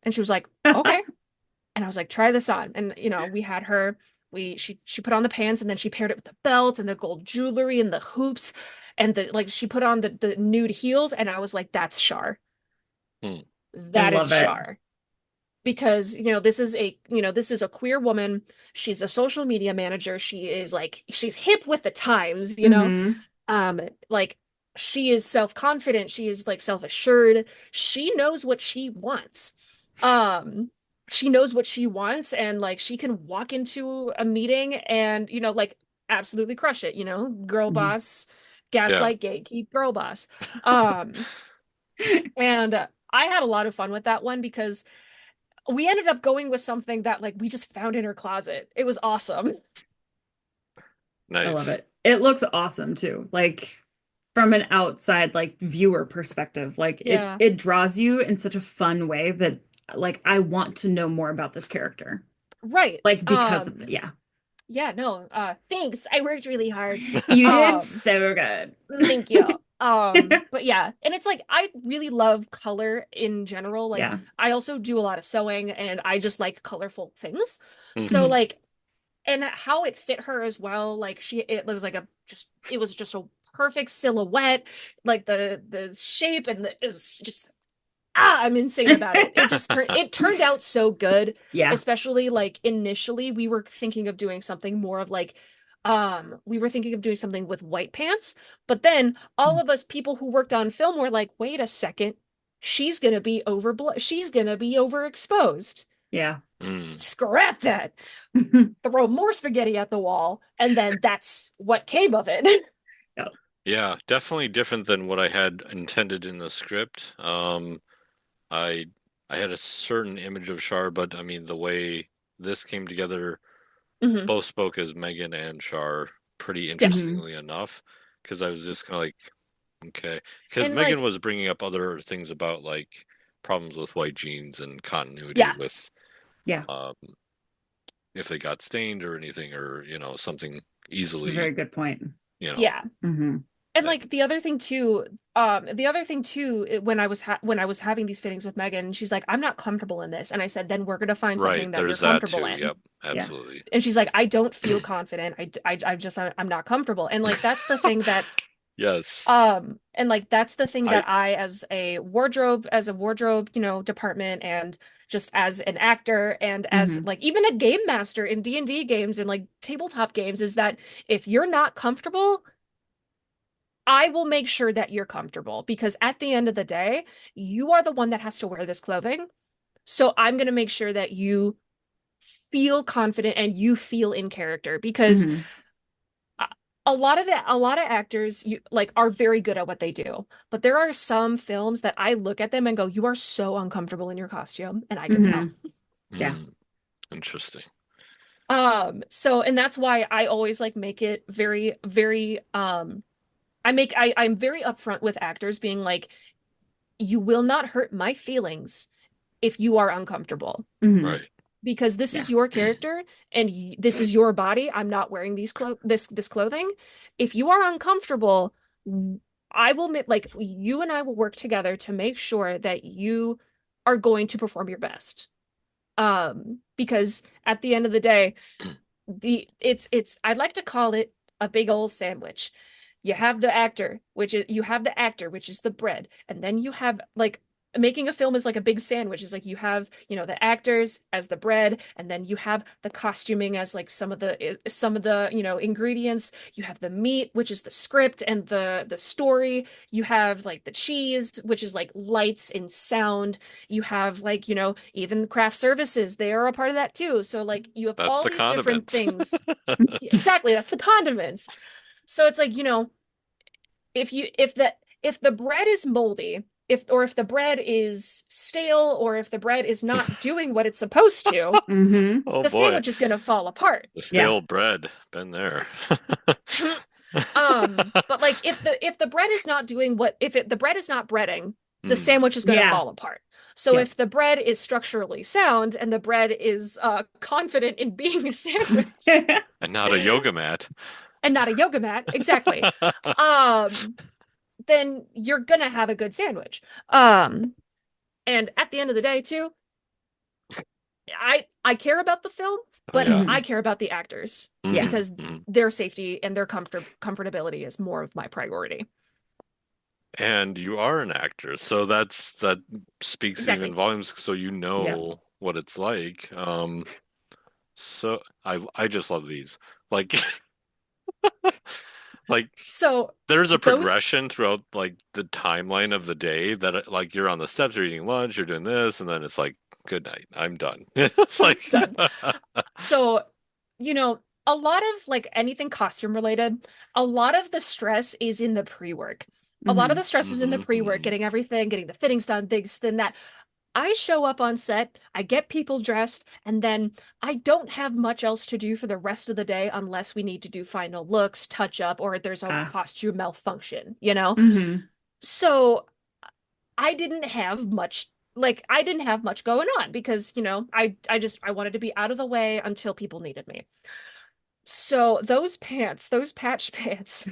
And she was like, okay. And I was like, try this on. And we had her, she put on the pants and then she paired it with the belt and the gold jewelry and the hoops and the like she put on the nude heels and I was like, that's Shar. Hmm. I That is love it. Shar. Because, this is a queer woman. She's a social media manager. She is like she's hip with the times. Hmm. Like she is self-confident, she is like self-assured. She knows what she wants. Um, she knows what she wants and like she can walk into a meeting and like absolutely crush it. Girl Hmm. boss, Yeah. gaslight, gatekeep, girl boss. Um, and I had a lot of fun with that one because we ended up going with something that like we just found in her closet. It was awesome. I love Nice. it. It looks awesome too. Like from an outside like viewer perspective, like it Yeah. it draws you in such a fun way that like I want to know more about this character. Right. Like because of yeah. Yeah, no, thanks. I worked really hard. You did Um, so good. Thank you. But yeah, and it's like I really love color in general. Like Yeah. I also do a lot of sewing and I just like colorful things. So Hmm. Mhm. like and how it fit her as well, like it was just a perfect silhouette, like the shape and it was just I'm insane about it. It turned out so good, Yeah. especially like initially we were thinking of doing something more of like we were thinking of doing something with white pants, but then all of us people who worked on film were like, "Wait a second. She's going to be overexposed. Yeah. Mm. Scrap that. Throw more spaghetti at the wall." And then that's what came of it. Yeah. Yeah, definitely different than what I had intended in the script. I I had a certain image of Char, but I mean the way this came together, hmm both spoke as Megan and Char pretty Yes. Hmm. interestingly enough, because I was just kind of like, okay, because And Megan like, was bringing up other things about like problems with white jeans and continuity yeah. with Yeah. um, if they got stained or anything or something Which is a very easily, good point. you know. Yeah. Hmm. And like the other thing too, when I was having these fittings with Megan, she's like, "I'm not comfortable in this," and I said, "Then we're gonna find Right, something that you're there's that comfortable too. in." Yep, Yeah. absolutely. And she's like, "I don't feel confident. I'm not comfortable." And like that's the thing that Yes. and like that's the thing I that I as a wardrobe, department and just as an actor and as Hmm. like even a game master in D&D games and like tabletop games is that if you're not comfortable, I will make sure that you're comfortable because at the end of the day, you are the one that has to wear this clothing. So I'm going to make sure that you feel confident and you feel in character because Hmm. a a lot of actors like are very good at what they do. But there are some films that I look at them and go, "You are so uncomfortable in your costume," and I can tell. Hmm. Yeah. mm, interesting. So and that's why I always like make it very, very I'm very upfront with actors being like, you will not hurt my feelings if you are uncomfortable Hmm. Right. because this Yeah. is your character and this is your body. I'm not wearing this clothing. If you are uncomfortable, I will like you and I will work together to make sure that you are going to perform your best. Because at the end of the day, it's I'd like to call it a big old sandwich. You have the actor, which is the bread, and then you have like making a film is like a big sandwich. Is like you have, the actors as the bread, and then you have the costuming as like some of the, ingredients. You have the meat, which is the script and the story. You have like the cheese, which is like lights and sound. You have like, even craft services, they are a part of that too. So like you have That's all the these different condiments. things. Exactly, that's the condiments. So it's like, if the bread is moldy, if the bread is stale, or if the bread is not doing what it's supposed to, Hmm. Oh the boy, sandwich is gonna fall apart. the Yeah. stale bread. Been there. But like if the bread is not doing what if it the bread is not breading, the Mm, sandwich is gonna Yeah. fall apart. So Yep. if the bread is structurally sound and the bread is confident in being a sandwich and not a yoga mat. and not a yoga mat, exactly. Um, then you're gonna have a good sandwich. And at the end of the day, too, I care about the film, Oh but yeah. Hmm. I care about the actors Yeah. Hmm because hmm their safety and their comfortability is more of my priority. And you are an actor, so that speaks even Exactly. volumes. So you Yeah. know what it's like. So I just love these. Like like So there's a those progression throughout like the timeline of the day that like you're on the steps, you're eating lunch, you're doing this, and then it's like good night, I'm done. It's like done. So, a lot of like anything costume related, a lot of the stress is in the pre-work. A lot of Hmm. the stress is in the pre-work, hmm getting everything, getting the fittings done, this, then that. I show up on set, I get people dressed, and then I don't have much else to do for the rest of the day unless we need to do final looks, touch up, or there's a Ah. costume malfunction? Hmm. So I didn't have much going on because, I wanted to be out of the way until people needed me. So those patch pants,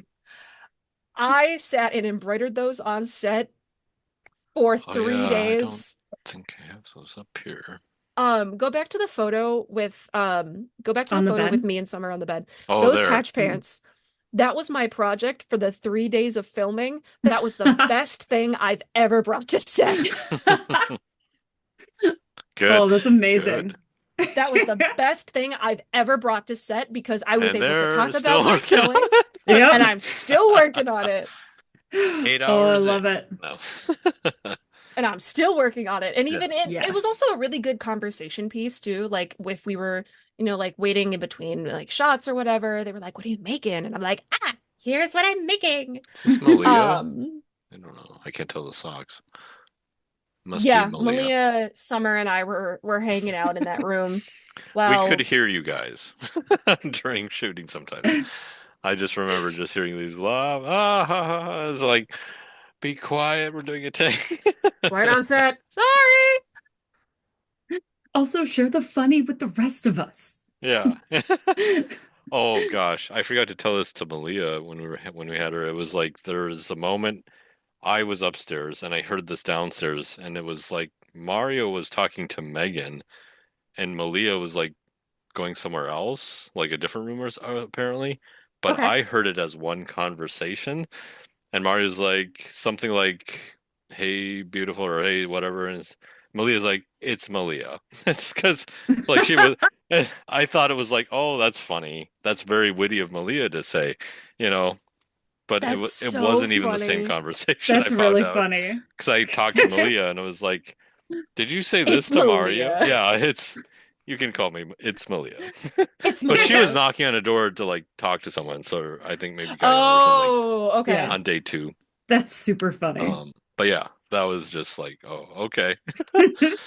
I sat and embroidered those on set for Oh three yeah, I don't days. think I have those up here. Go back to the On the photo with bed. me and Summer on the bed. Oh, Those there. patch pants, that was my project for the 3 days of filming. That was the best thing I've ever brought to set. Oh, Good, that's good. amazing. That was the best thing I've ever brought to set because I was And able to they're talk about still my working on sewing it. and Yep. I'm still working on it. Eight Oh, I hours in. love it. No. And I'm still working on it. And Yeah. even it was also Yes. a really good conversation piece too. Like if we were, like waiting in between like shots or whatever, they were like, "What are you making?" And I'm like, "Ah, here's what I'm making." Is this Malia? Um, I don't know. I can't tell the socks. Must be yeah, Malia. Malia, Summer, and I were hanging out in that room. We could Well, hear you guys during shooting sometimes. I just remember just hearing these laugh. Ah, ha, ha, ha. It's like, be quiet. We're doing a take. right on set. Sorry. Also, share the funny with the rest of us. Yeah. Oh gosh, I forgot to tell this to Malia when we had her. It was like there was a moment I was upstairs and I heard this downstairs, and it was like Mario was talking to Megan, and Malia was like going somewhere else, like a different room apparently. But Okay. I heard it as one conversation, and Mario's like something like, "Hey, beautiful," or "Hey, whatever," and Malia's like, "It's Malia." It's because like she was. I thought it was like, "Oh, that's funny. That's very witty of Malia to say," you know. But That's it so wasn't even the same funny. conversation. I That's found really out funny. because I talked to Malia and I was like, "Did you say this It's to Mario?" Malia. Yeah, it's you can call me. It's Malia. It's But she was Malia. knocking on a door to like talk to someone, so I think maybe got in or something Oh, okay. Yeah, on day two. that's super funny. But yeah, that was just like, oh, okay.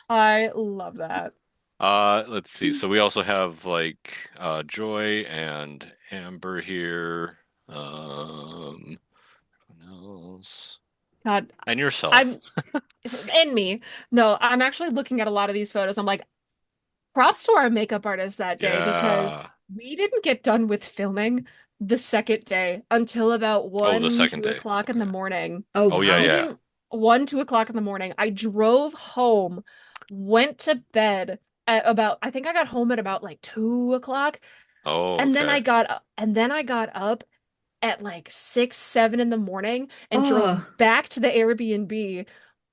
I love that. Let's see. So we also have like Joy and Amber here. Who else? God, And yourself. I'm and me. No, I'm actually looking at a lot of these photos. I'm like, props to our makeup artist that day because Yeah. we didn't get done with filming the second day until about Oh, the one, second two day. o'clock in the Okay. morning. Oh, Oh yeah, wow. yeah. Even 1, 2 o'clock in the morning. I drove home, went to bed at about, I think I got home at about like 2 o'clock. Oh, And then okay. I got up at like 6, 7 in the morning and Oh, drove back to the Airbnb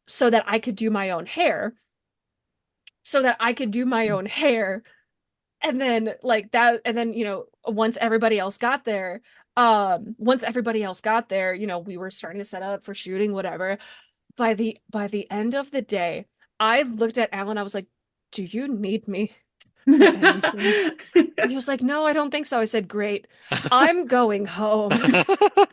so that I could do my own hair. So that I could do my own hair. And then like that, and then, once everybody else got there, we were starting to set up for shooting, whatever. By the end of the day, I looked at Alan, I was like, "Do you need me for anything?" And he was like, "No, I don't think so." I said, "Great. I'm going home." no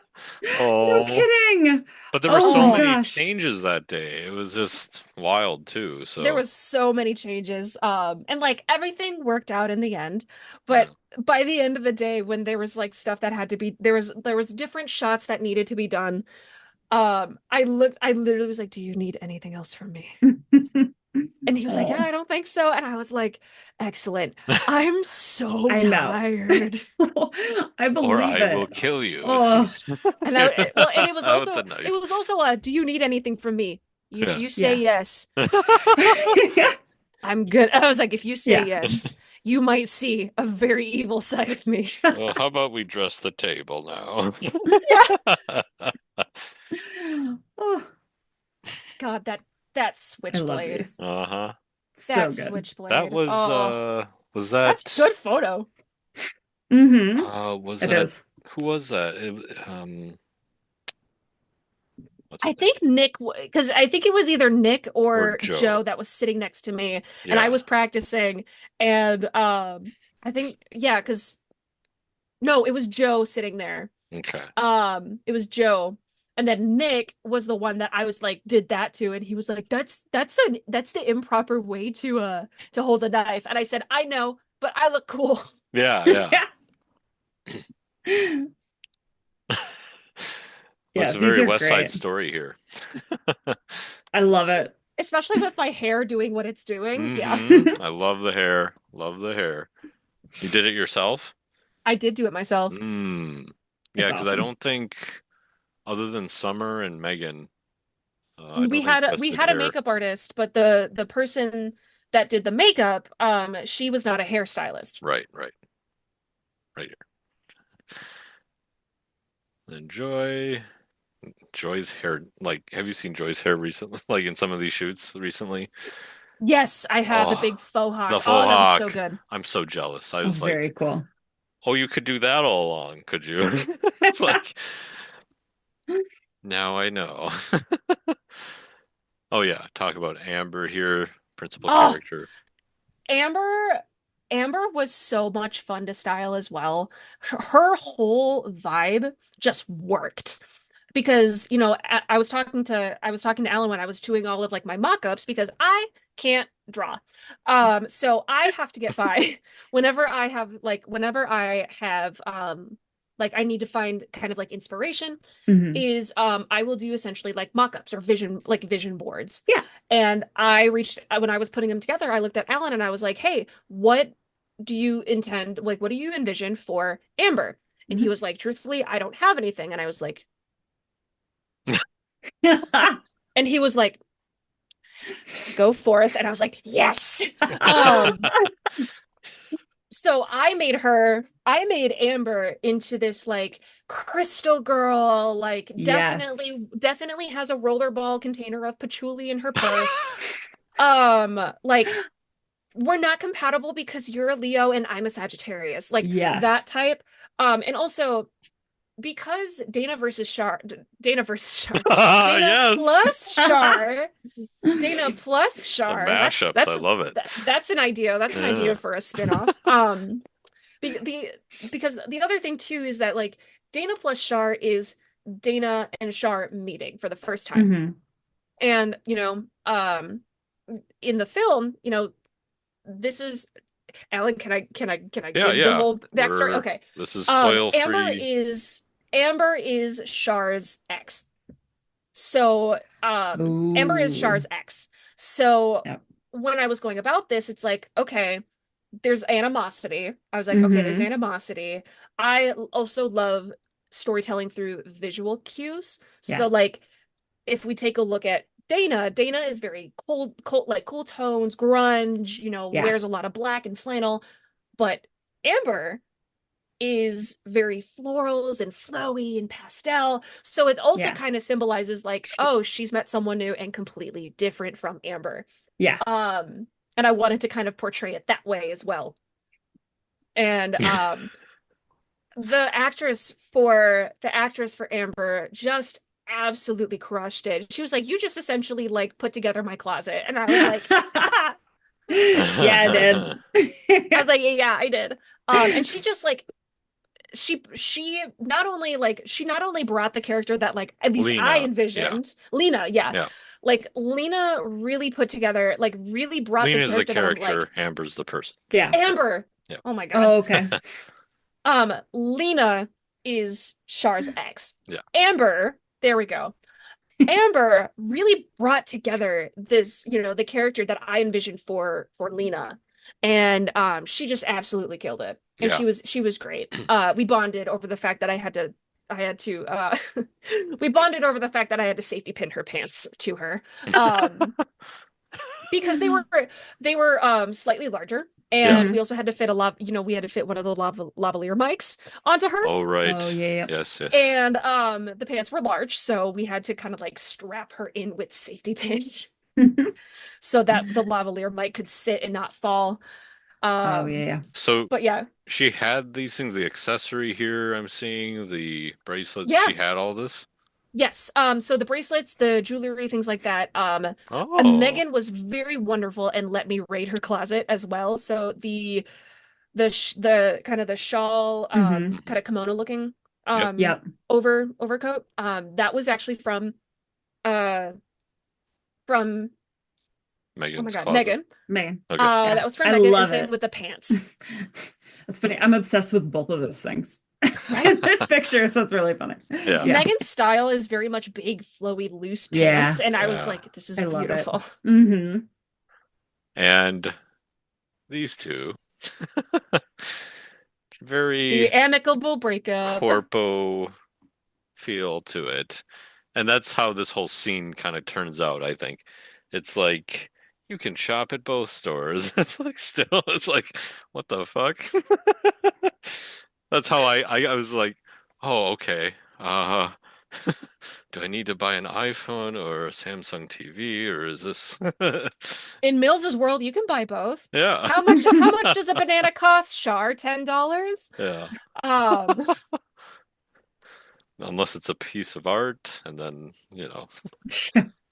Oh, kidding. but there were Oh so my Oh, many gosh. changes that day. It was just wild too. there So, was so many changes. And like everything worked out in the end. yeah. But by the end of the day, when there was like stuff that had to be there was different shots that needed to be done. I literally was like, "Do you need anything else from me?" And he was like, "Yeah, Oh, I don't think so." And I was like, "Excellent. I'm so I know. tired." I Or believe I will it. kill you as Oh, he's And well, and with the it knife. was also "Do you need anything from me? If Yeah. you say yeah. yes, Yeah. I'm good." I was like, "If you say Yeah. yes, you might see a very evil side of me." Well, how about we dress the table now? Yeah. Oh, God, that I love switchblade. these. Uh-huh. So That good. That switchblade. Oh, was that's a that good photo. was It that is. who was that? What's I his name? think Nick, because I think it was either Nick Or or Joe. Joe that was sitting next to me, and I Yeah. was practicing, and I think yeah, because no, it was Joe sitting there. Okay. It was Joe, and then Nick was the one that I was like did that to, and he was like, "That's the improper way to hold a knife," and I said, "I know, but I look cool." Yeah, yeah. Yeah. Looks Yeah, a these very are West Side great. Story here. I love it. Especially with my hair doing what it's doing. Yeah, I love the hair. Love the hair. You did it yourself? I did do it myself. Mm. Yeah, It's because I awesome. don't think other than Summer and Megan, I don't we think had a Jess we did had a hair. makeup artist, but the person that did the makeup, she was not a hairstylist. Right, right, right here. And Joy's hair. Like, have you seen Joy's hair recently? Like in some of these shoots recently? Yes, I had the Oh, big faux the hawk. faux Oh, that was so hawk. good. I'm so jealous. I Oh, was very like, cool. oh, you could do that all along, could you? It's like, now I know. Oh yeah, talk about Amber here, principal Oh, character. Amber Amber was so much fun to style as well. Her whole vibe just worked. Because, I was talking to Alan when I was doing all of like my mock-ups because I can't draw. So I have to get by whenever I have like I need to find kind of like inspiration Hmm. is I will do essentially like mock-ups or vision boards. Yeah. And when I was putting them together, I looked at Alan and I was like, "Hey, do you intend, like, what do you envision for Amber? And he Mhm. was like, truthfully, I don't have anything. And I was like, and he was like, go forth. And I was like, yes. Um, so I made Amber into this like crystal girl, like Yes. definitely has a rollerball container of patchouli in her purse. Like we're not compatible because you're a Leo and I'm a Sagittarius, like that Yes. type. And also because Dana versus Char, Dana Yes. plus Char, Dana plus The Char. mashups, I love it. That's an idea. That's an idea Yeah. for a spinoff. The because the other thing too is that like Dana plus Char is Dana and Char meeting for the first time. Hmm. And, in the film, this is Alan, can I Yeah, give the yeah. whole backstory? Okay. This is Um, spoil Amber free. is Amber is Char's ex. So, Amber is Ooh. Char's ex. So Yep. when I was going about this, it's like, okay, there's animosity. I was like, okay, there's Hmm. animosity. I also love storytelling through visual cues. Yeah. So like if we take a look at Dana, Dana is very cold, like cool tones, grunge, Yeah. wears a lot of black and flannel. But Amber is very florals and flowy and pastel. So it also Yeah. kind of symbolizes like, oh, she's met someone new and completely different from Amber. Yeah. Um, and I wanted to kind of portray it that way as well. And the actress for Amber just absolutely crushed it. She was like, "You just essentially like put together my closet," and I was like, I Yeah, I did. was like, yeah, I did. And she just like she not only brought the character that like at least I Lena. Yeah. envisioned, Lena, yeah, Yeah. like Lena really put together, like really brought the Lena's the character that I'm like, character, Amber's the person. Yeah. Amber. Yeah. Oh my God. Oh, okay. Lena is Char's ex. Yeah. Amber, there we go. Amber really brought together this, the character that I envisioned for Lena. And she just absolutely killed it. And Yeah. she was great. We bonded over the fact that I had to we bonded over the fact that I had to safety pin her pants to her. Um because they were slightly larger, Yeah. and we Hmm. also had to fit a lot, we had to fit one of the lavalier mics onto her. Oh, Oh, right. yeah. Yes, yes. And the pants were large, so we had to kind of like strap her in with safety pins Yep. so that the lavalier mic could sit and not fall. Oh, Um, yeah. So but yeah. she had these things, the accessory here, I'm seeing, the bracelets, she Yeah. had all this? Yes. So the bracelets, the jewelry, things like that. And Oh. Megan was very wonderful and let me raid her closet as well. So the kind of the shawl, Hmm. Mhm. kind of kimono looking Yep. um Yep. overcoat, that was actually uh from oh my Megan's God, closet. Megan. Man. Okay. That Yeah. was from I Megan, and love same it. with the pants. That's funny. I'm obsessed with both of those things Right? in this picture, so it's really funny. Yeah. Yeah. Megan's style is very much big, flowy, loose pants, Yeah. and I was Yeah. like, this is I love it. beautiful. Hmm. And these two, The very amicable breakup. corpo feel to it. And that's how this whole scene kind of turns out, I think. It's like you can shop at both stores. It's like, what the fuck? That's how I was like, oh, okay. Do I need to buy an iPhone or a Samsung TV or is this In Mills's world, you can buy both. Yeah. How much does a banana cost, Char? $10? Yeah. Um, Unless it's a piece of art and then,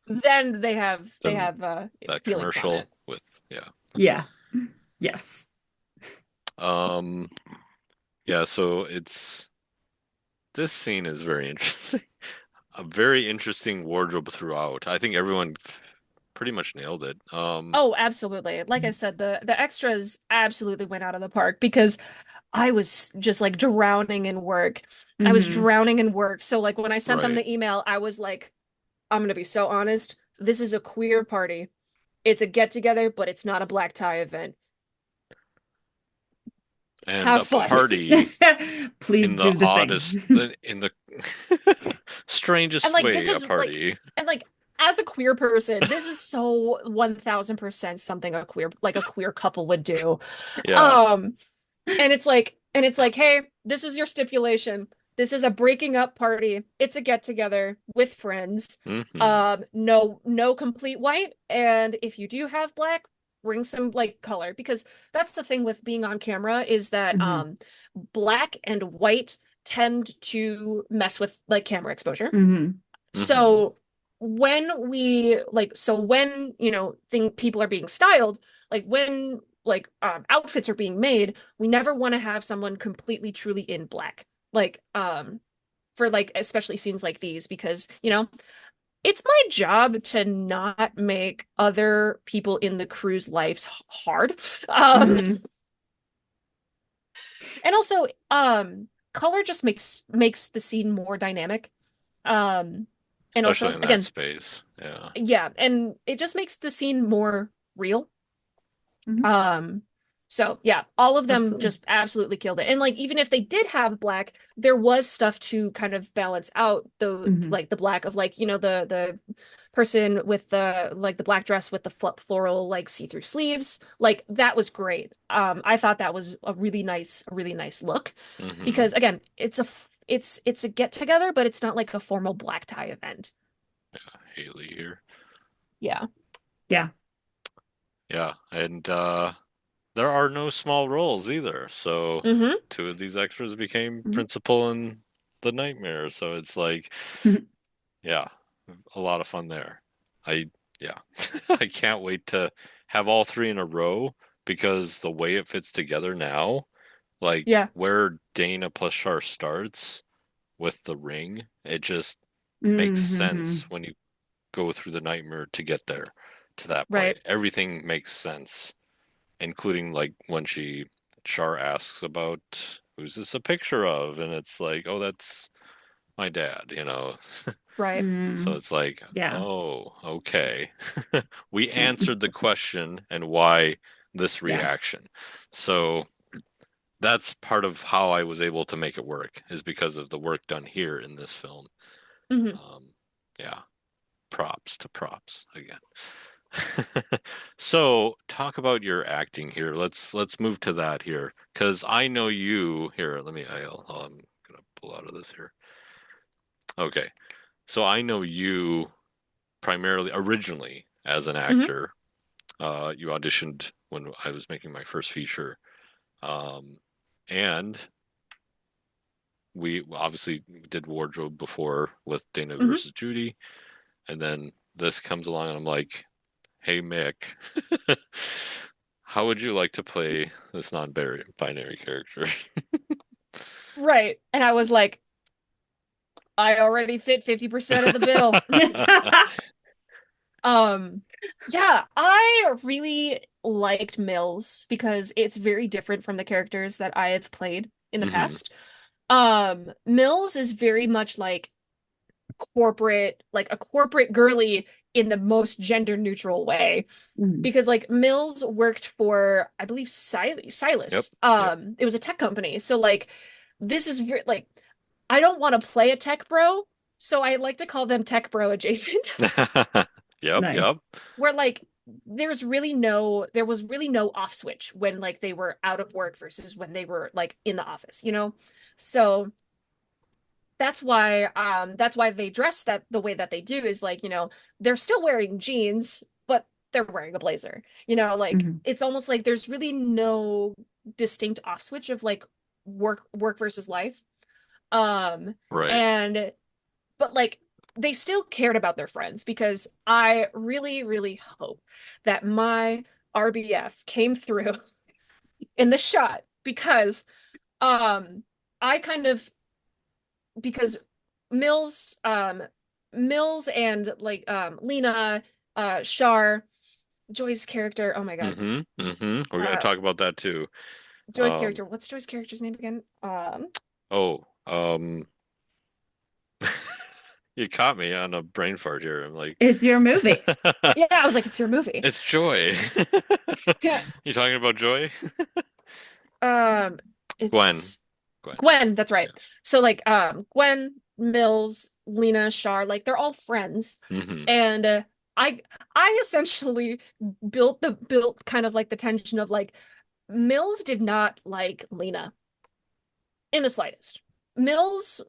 then they then have that feelings on commercial it. with yeah. Yeah. Yes. Um yeah, so it's this scene is very interesting. A very interesting wardrobe throughout. I think everyone pretty much nailed it. Oh, absolutely. Like I said, the extras absolutely went out of the park because I was just like drowning in work. I was Hmm. drowning in work. So like when I sent them Right. the email, I was like, I'm gonna be so honest. This is a queer party. It's a get together, but it's not a black tie event. And Have a fun. party Please in the do the oddest, thing. in the And strangest like this way, a is like party. and like as a queer person, this is so 1000% something a queer couple would do. Yeah. Um and it's like, hey, this is your stipulation. This is a breaking up party. It's a get together with friends. Hmm. No complete white. And if you do have black, bring some like color because that's the thing with being on camera is that Hmm. black and white tend to mess with like camera exposure. Hmm. Hmm. So when think people are being styled, like when outfits are being made, we never want to have someone completely truly in black. Like for like especially scenes like these because, it's my job to not make other people in the crew's lives hard. Um Hmm. and also color just makes the scene more dynamic. Um and Especially also in that again, space. Yeah. yeah, and it just makes the scene more real. Hmm. Um, so yeah, all of them Absolutely. just absolutely killed it. And like even if they did have black, there was stuff to kind of balance out Hmm. the black of like, the person with the black dress with the floral like see-through sleeves. Like that was great. I thought that was a really nice look Hmm. because again, it's a get together, but it's not like a formal black tie event. Haley here. Yeah. Yeah. Yeah. And there are no small roles either. So Mm-hmm. two of these extras became Hmm. principal in the Nightmare. So it's like, yeah, a lot of fun there. I, yeah, I can't wait to have all three in a row because the way it fits together now, like Yeah. where Dana plus Char starts with the ring, it just makes sense Hmm. when you go through the Nightmare to get there to that point. Right. Everything makes sense, including like when Char asks about who's this a picture of, and it's like, oh, that's my dad, you know. Right. So Mm. it's like, Yeah. oh, okay. We answered the question and why this Yeah. reaction. So that's part of how I was able to make it work, is because of the work done here in this film. Hmm. Um, yeah, props to props again. So, talk about your acting here. Let's move to that here, because I know you here. I'm gonna pull out of this here. Okay, so I know you primarily originally as an Hmm. actor. You auditioned when I was making my first feature, um, and we obviously did wardrobe before with Dana Hmm. versus Judy, and then this comes along, and I'm like, "Hey Mick, how would you like to play this non-binary character?" Right. And I was like, I already fit 50% of the bill. Um, yeah, I really liked Mills because it's very different from the characters that I have played in the Hmm. past. Mills is very much like a corporate girly in the most gender neutral way. Mhm. Because like Mills worked for, I believe, Yep. Silas. Yep. It was a tech company. So like this is very like I don't want to play a tech bro, so I like to call them tech bro adjacent. Yep. Yep. Nice. Where like there was really no off switch when like they were out of work versus when they were like in the office, you know? So that's why they dress that the way that they do is like, they're still wearing jeans, but they're wearing a blazer. Like Mhm. it's almost like there's really no distinct off switch of like work versus life. Um Right. and but like they still cared about their friends because I really, really hope that my RBF came through in the shot because um I kind of because Mills Mills and like Lena Shar Joy's character, oh my God. Mm-hmm. Mm-hmm. We're gonna Uh talk about that too. Joy's Um, character, what's Joy's character's name again? oh, you caught me on a brain fart here. I'm like, It's your movie. Yeah, I was like, it's your movie. it's Joy. Yeah. You talking about Joy? Gwen. It's Gwen, that's right. So like Gwen, Mills, Lena, Char, like they're all friends. Hmm. And I essentially built kind of like the tension of like Mills did not like Lena in the slightest. Mills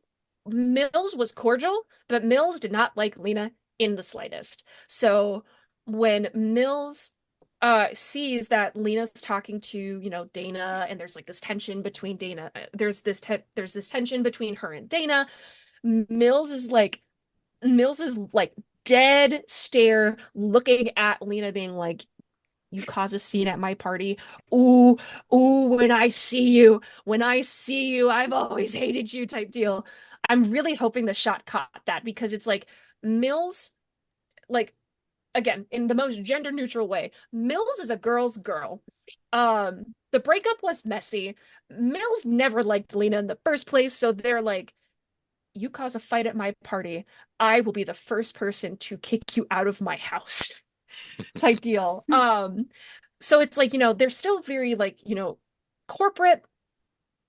Mills was cordial, but Mills did not like Lena in the slightest. So when Mills sees that Lena's talking to, Dana, and there's like this tension between Dana, there's this tension between her and Dana. Mills is like Mills is like dead stare looking at Lena being like, you cause a scene at my party. Ooh, ooh, when I see you, I've always hated you type deal. I'm really hoping the shot caught that because it's like Mills, like, again, in the most gender neutral way, Mills is a girl's girl. The breakup was messy. Mills never liked Lena in the first place, so they're like, you cause a fight at my party, I will be the first person to kick you out of my house type deal. So it's like, they're still very like, corporate.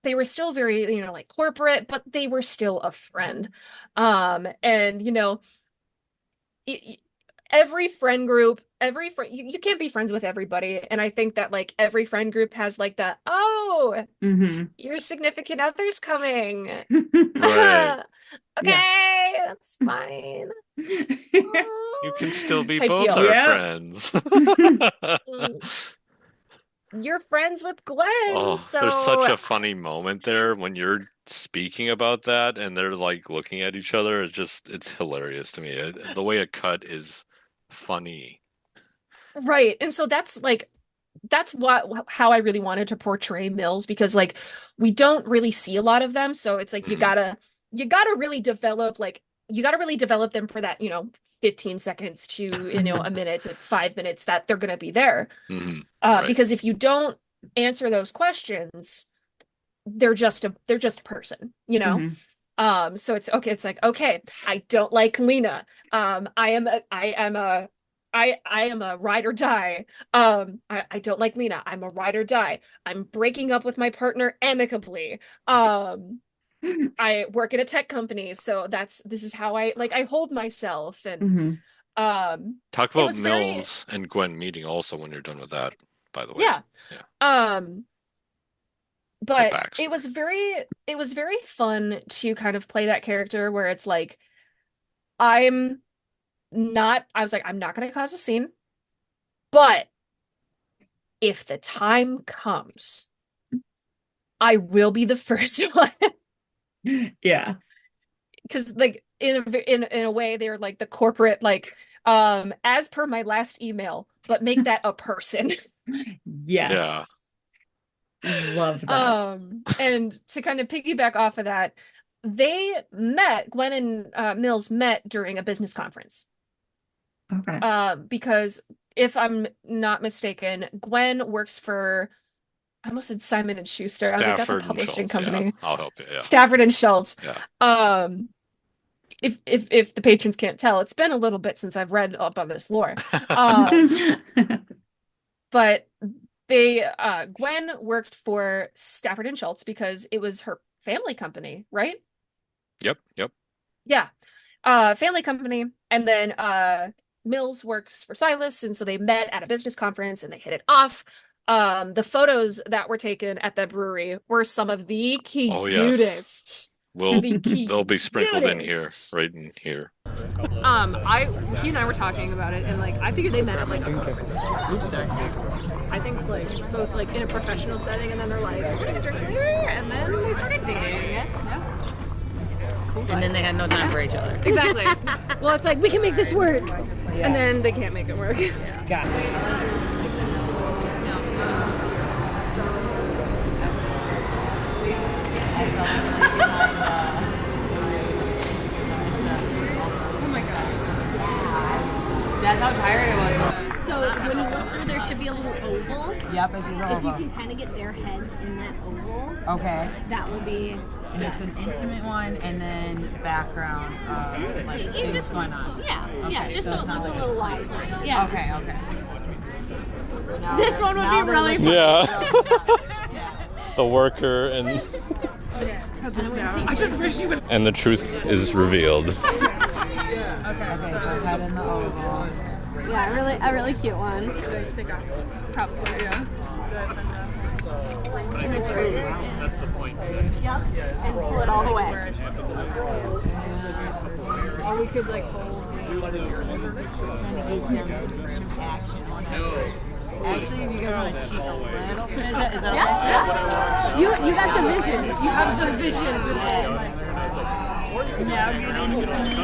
They were still very, like corporate, but they were still a friend. And every friend group, every friend, you can't be friends with everybody. And I think that like every friend group has like that, oh, your significant other's coming. Right. Okay, that's fine. You can still be Type both deal. our Yeah. friends. You're friends with Gwen, Oh, so there's such a funny moment there when you're speaking about that and they're like looking at each other. It's hilarious to me. The way it cut is funny. right. And so that's how I really wanted to portray Mills because like we don't really see a lot of them, so it's like you Mhm. gotta really develop them for that 15 seconds to a minute to 5 minutes that they're gonna be there. Mhm. Right. Because if you don't answer those questions, they're just a person, so it's okay. It's like, okay, I don't like Lena. I am a ride or die. I don't like Lena. I'm a ride or die. I'm breaking up with my partner amicably. I work at a tech company, so this is how I hold myself. And Talk it about was very, Mills and Gwen meeting also when you're done with that, by the way. yeah. Yeah. Her But backstory. it was very fun to kind of play that character where it's like I'm I was like, I'm not gonna cause a scene, but if the time comes, I will be the first one. Yeah. Because like in a way they're like the corporate like as per my last email, but make that a person. Yes. Love that. And to kind of piggyback off of that, Gwen and Mills met during a business conference. Okay. Because if I'm not mistaken, Gwen works for, I almost said Simon and Schuster. I was like, that's a Stafford and publishing Schultz. company. Yeah, I'll help you. Yeah. Stafford and Schultz. Yeah. If the patrons can't tell, it's been a little bit since I've read up on this lore. But Gwen worked for Stafford and Schultz because it was her family company, right? Yep. Yeah. Family company. And then Mills works for Silas, and so they met at a business conference and they hit it off. The photos that were taken at the brewery were some of the Oh, yes. cutest. They'll be sprinkled in here, cutest. right in here. He and I were talking about it, and like I figured they met at like oops, sorry. I think like both like in a professional setting, and then they're like, we're gonna drink later, and then they started dating. And then they had no time for each other. Exactly. Well, it's like we can make this work, and then they can't make it work. Got it. Oh my god. That's how tired I was. So when you look through, there should be a little oval. Yep, it's a If you oval. can kind of get their heads in that oval, Okay. that would be. And it's an intimate one, and then background, like It just going on. Yeah, Okay, yeah, just so it's it not looks a like- little lively. Yeah. Okay. Now This one would be now really they're fun. Yeah. yeah. the worker, and I just wish you would. the truth is revealed. Okay, so head in the oval. Yeah, a really cute one. Probably. Yeah. And the trigger is, yep, and pull it all the way. Or we could like hold kind of get some action. Actually, if you guys want to cheat a little smidge, is that okay? Yeah. You got the vision. You have the vision. Now get into the knee.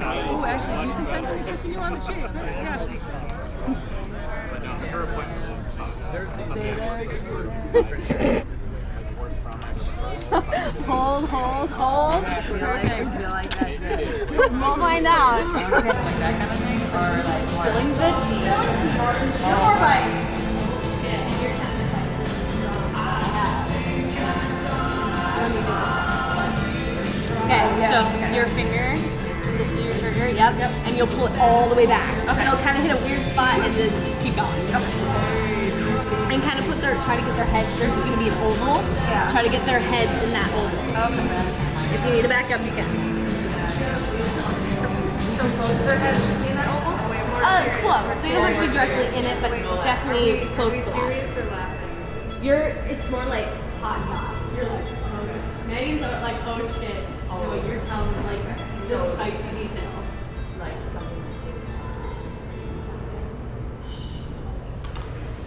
Oh, actually, you can send me kissing you on the cheek. Yeah. Hold. I feel like that's it. We'll find out. Okay, like that kind of thing, or like Spilling the tea. No more bite. Okay, so your finger, this is your trigger, yep, and you'll pull it all the way back. Okay. They'll kind of hit a weird spot and then just keep going. And kind of try to get their heads, there's going to be an oval. Yeah. Try to get their heads in that oval. Okay. If you need to back up, you can. So both of their heads should be in that oval? Close. They don't have to be directly in it, but definitely close to that. Serious or laughing? It's more like hot goss. You're like, oh, Megan's like, oh shit. Oh, you're telling like so spicy details. Like something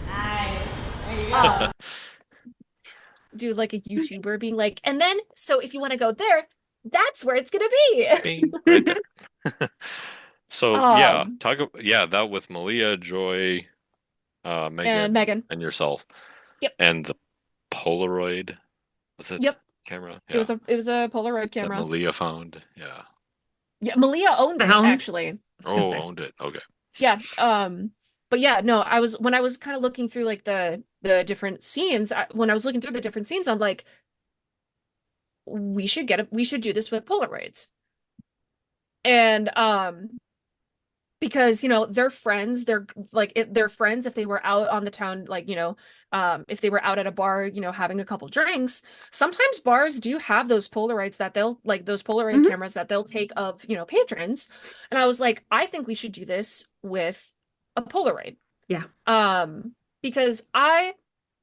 nice. There you go. Do like a YouTuber being like, and then, so if you want to go there, that's where it's gonna be. Bing, right there. So that with Malia, Joy, Megan, And Megan. and yourself. Yep. And the Polaroid, was it? Yep. Camera. It was a Polaroid that camera. Malia found. Yeah. Yeah, Malia owned it Found? actually. Oh, owned it. Okay. Yeah. But yeah, no, when I was kind of looking through like the different scenes, when I was looking through the different scenes, I'm like, we should do this with Polaroids. And because they're friends, they're friends if they were out on the town, like if they were out at a bar, having a couple drinks. Sometimes bars do have those Polaroids that those Polaroid cameras that they'll take of patrons. And I was like, I think we should do this with a Polaroid. Yeah. Because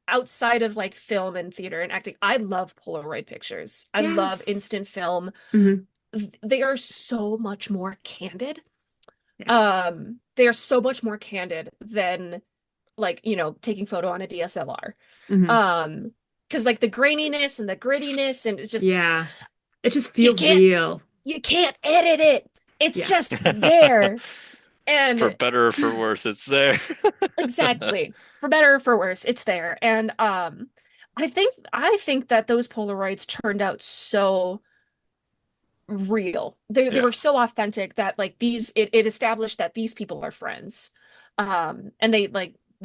outside of like film and theater and acting, I love Polaroid pictures. I love instant film. They are so much more candid. Yeah. They are so much more candid than like, taking photo on a DSLR. Because like the graininess and the grittiness and it's just it just feels real. You can't edit it. It's just there. And for better or for worse, it's there. Exactly. For better or for worse, it's there. And I think that those Polaroids turned out so real. They were so authentic that like it established that these people are friends. And they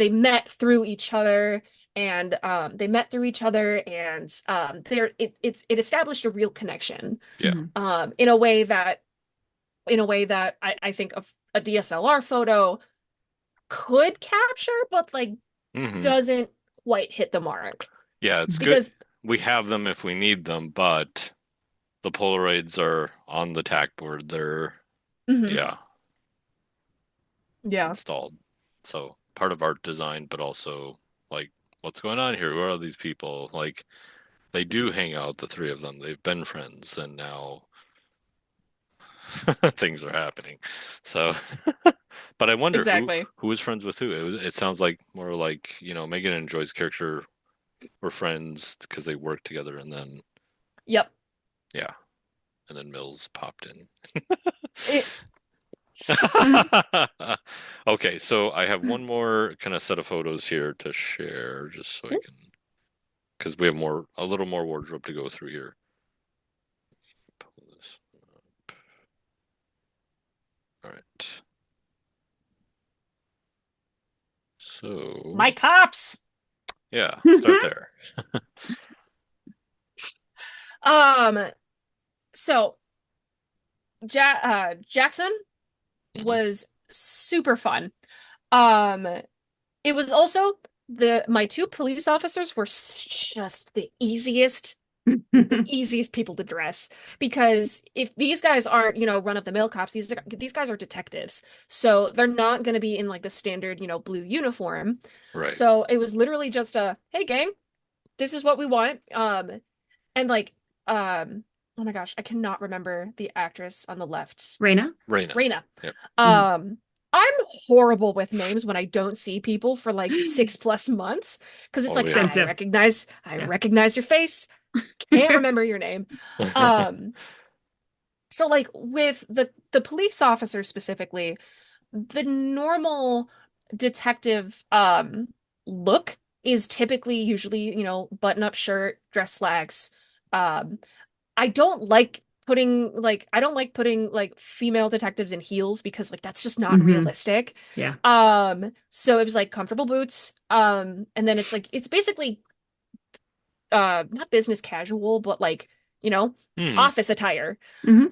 met through each other and it established a real connection. Yeah. In a way that I think of a DSLR photo could capture, but like doesn't quite hit the mark. Yeah, it's because good. We have them if we need them, but the Polaroids are on the tack board. They're installed. So part of art design, but also like what's going on here? Who are these people? Like they do hang out, the three of them. They've been friends and now things are happening. So but I wonder who is friends with who. It sounds like more like, Megan and Joy's character were friends because they worked together and then Yep. Yeah. And then Mills popped in. Okay, so I have one more kind of set of photos here to share just so I can, because we have a little more wardrobe to go through here. Pull this up. All right. So my cops. Yeah, start there. So Jackson was super fun. It was also my two police officers were just the easiest people to dress, because if these guys aren't, run-of-the-mill cops, these guys are detectives. So they're not going to be in like the standard, blue uniform. Right. So it was literally just a, hey gang, this is what we want. And like oh my gosh, I cannot remember the actress on the left. Raina? Raina. Yep. Um I'm horrible with names when I don't see people for like 6+ months, because it's Oh, like yeah. Same too. I Yeah. recognize your face, can't remember your name. So like with the police officer specifically, the normal detective look is typically usually, button-up shirt, dress slacks. Um I don't like putting like female detectives in heels, because like that's just not Hmm. realistic. Yeah. So it was like comfortable boots. And then it's basically not business casual, but like, you know, Hmm. office attire. Hmm.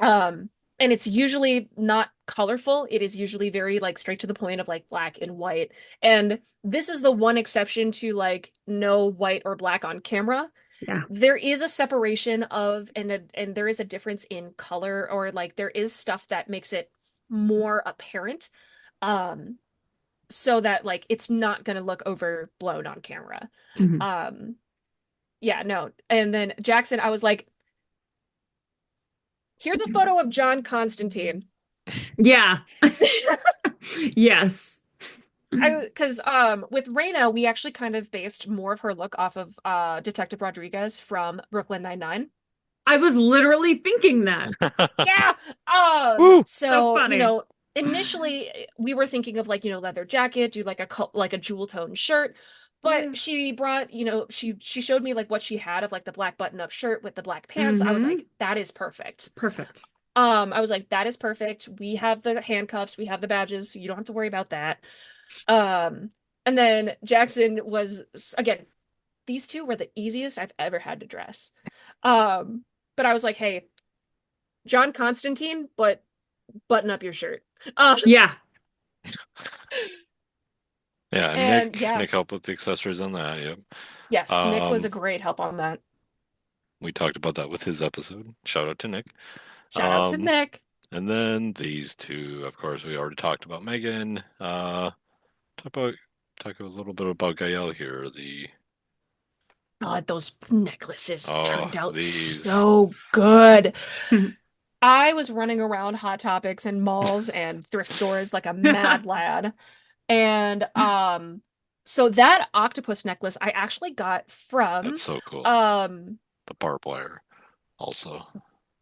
Um, and it's usually not colorful. It is usually very like straight to the point of like black and white. And this is the one exception to like no white or black on camera. Yeah. There is a separation of and there is a difference in color, or like there is stuff that makes it more apparent. Um, so that like it's not gonna look overblown on camera. Hmm. Um, yeah, no. And then Jackson, I was like, here's a photo of John Constantine. Yeah. Yes. Because with Reina, we actually kind of based more of her look off of Detective Rodriguez from Brooklyn Nine-Nine. I was literally thinking that. Yeah. Woo! So So, funny. initially we were thinking of like, leather jacket, do like a jewel tone shirt. Yeah. But she brought, she showed me like what she had of like the black button-up shirt with the black pants. I was Hmm. like, that is perfect. Perfect. I was like, that is perfect. We have the handcuffs, we have the badges, so you don't have to worry about that. Um, and then Jackson was, again, these two were the easiest I've ever had to dress. Um, but I was like, hey, John Constantine, but button up your shirt. Yeah. Yeah, And Nick yeah, Nick helped with the accessories on that. Yep. yes, Nick was Um, a great help on that. we talked about that with his episode. Shout out to Nick. Shout out to Um, Nick. and then these two, of course, we already talked about Megan. Talk about talk a little bit about Gael here. God, those necklaces turned out These. so good. I was running around Hot Topics and malls and thrift stores like a mad lad. And so that octopus necklace I actually got That's from so cool. um The barbed wire also.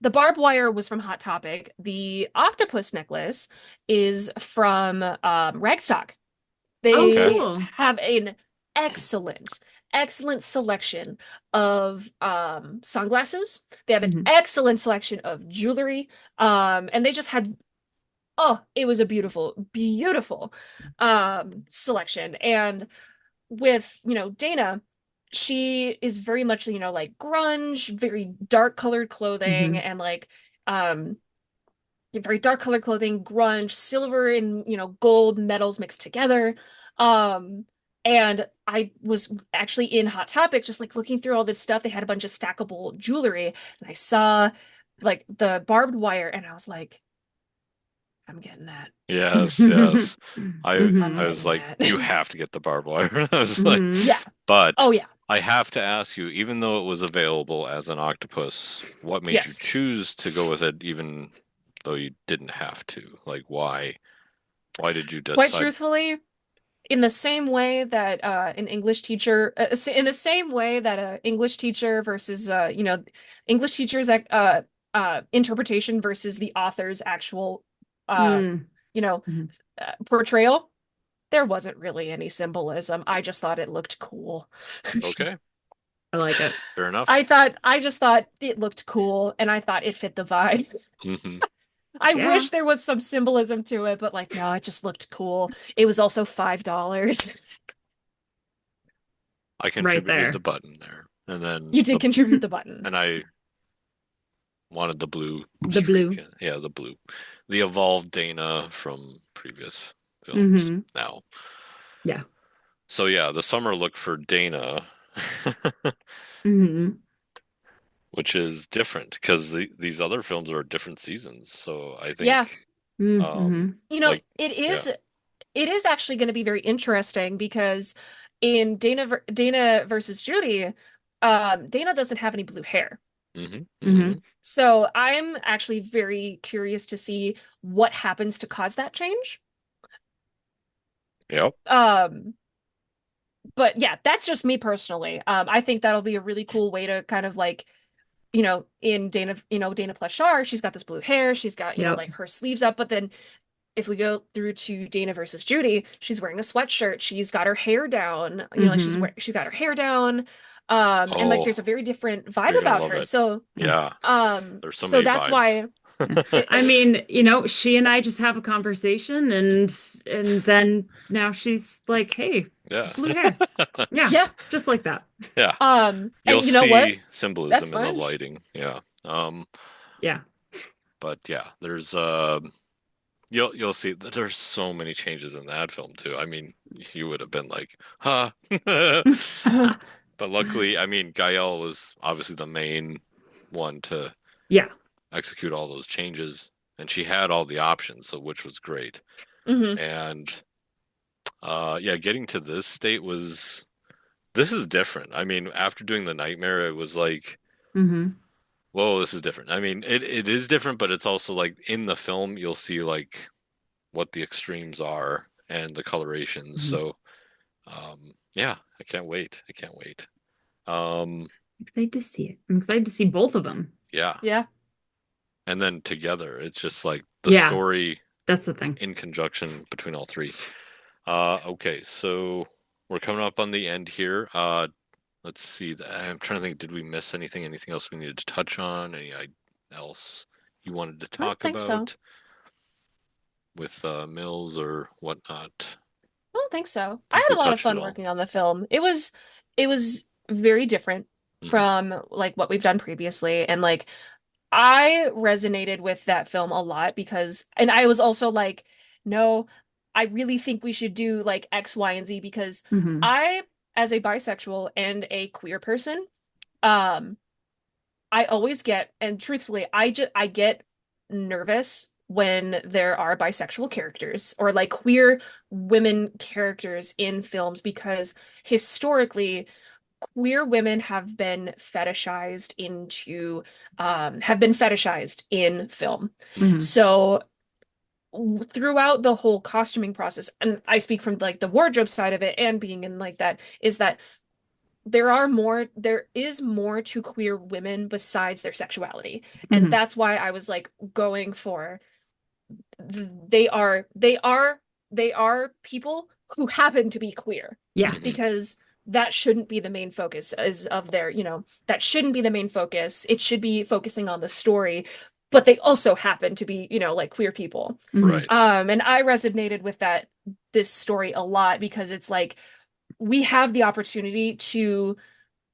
the barbed wire was from Hot Topic. The octopus necklace is from Ragstock. Oh, Okay. They cool. have an excellent selection of sunglasses. They have an Mhm. excellent selection of jewelry. And they just had, oh, it was a beautiful selection. And with, Dana, she is very much, like grunge, very dark colored clothing, Mhm. and like um very dark colored clothing, grunge, silver and, gold metals mixed together. And I was actually in Hot Topic just like looking through all this stuff. They had a bunch of stackable jewelry, and I saw like the barbed wire, and I was like, I'm getting that. Yes, yes. I I'm I Mhm. was getting like, that. you have to get the barbed wire. I was like, Mhm. Yeah. but Oh yeah. I have to ask you, even though it was available as an octopus, what made you Yes. choose to go with it, even though you didn't have to? Like, why? Why did you Quite decide? truthfully, in the same way that in the same way that a English teacher versus English teacher's interpretation versus the author's actual uh Mm. you know Mhm. portrayal, there wasn't really any symbolism. I just thought it looked cool. Okay, I like it. fair enough. I just thought it looked cool, and I thought it fit the vibe. Hmm. I Yeah. wish there was some symbolism to it, but like no, it just looked cool. It was also $5. I Right contributed the there. button there, and then You did contribute the button. and I wanted the blue The streak. blue. Yeah, the blue, the evolved Dana from previous films. Hmm. Now, Yeah. So yeah, the summer look for Dana, Hmm. which is different because these other films are different seasons. So I Yeah. think, Hmm. You know, like, yeah, it is actually going to be very interesting because in Dana versus Judy, Dana doesn't have any blue hair. hmm Hmm. hmm So I'm actually very curious to see what happens to cause that change. yep, Um, but yeah, that's just me personally. I think that'll be a really cool way to kind of like, in Dana, Dana plus Char, she's got this blue hair, she's got, Yep. like her sleeves up, but then if we go through to Dana versus Judy, she's wearing a sweatshirt. She's got her hair down. Like Hmm. she's got her hair down. And like oh, there's a very different vibe you're gonna about love her. it. So Yeah, there's so so many that's vibes. why I it, mean, she and I just have a conversation, and then now she's like, "Hey, Yeah, blue hair." Yeah, yeah. just like that. yeah. And You'll you know what? see That's symbolism in the fine. lighting. Yeah. Yeah. But yeah, there's you'll see that there's so many changes in that film too. I mean, you would have been like, huh. But luckily, I mean, Gael was obviously the main one to Yeah. execute all those changes, and she had all the options, so which was great. Hmm. And yeah, getting to this state was this is different. I mean, after doing the nightmare, it was like, Hmm. whoa, this is different. I mean, it is different, but it's also like in the film, you'll see like what the extremes are and the colorations. Hmm. So, yeah, I can't wait. I can't wait. Um, Excited to see it. I'm excited to see both of them. yeah. Yeah. And then together, it's just like the Yeah, story that's the thing. in conjunction between all three. Okay, so we're coming up on the end here. Let's see. I'm trying to think, did we miss anything? Anything else we needed to touch on? Else you wanted to I don't talk think so. about with Mills or whatnot? I don't think so. I I think had we a lot of touched it fun all. working on the film. It was very different Hmm from like what we've done previously. And like I resonated with that film a lot because, and I was also like, no, I really think we should do like X, Y, and Z because Hmm. I, as a bisexual and a queer person, um, I always get, and truthfully, I get nervous when there are bisexual characters or like queer women characters in films because historically queer women have been fetishized in film. Hmm. So throughout the whole costuming process, and I speak from like the wardrobe side of it and being in like that, is that there is more to queer women besides their sexuality. And Hmm. that's why I was like going for they are people who happen to be queer Yeah. hmm because that shouldn't be the main focus is of their, that shouldn't be the main focus. It should be focusing on the story, but they also happen to be, like queer people. Hmm. Right. And I resonated with this story a lot because it's like we have the opportunity to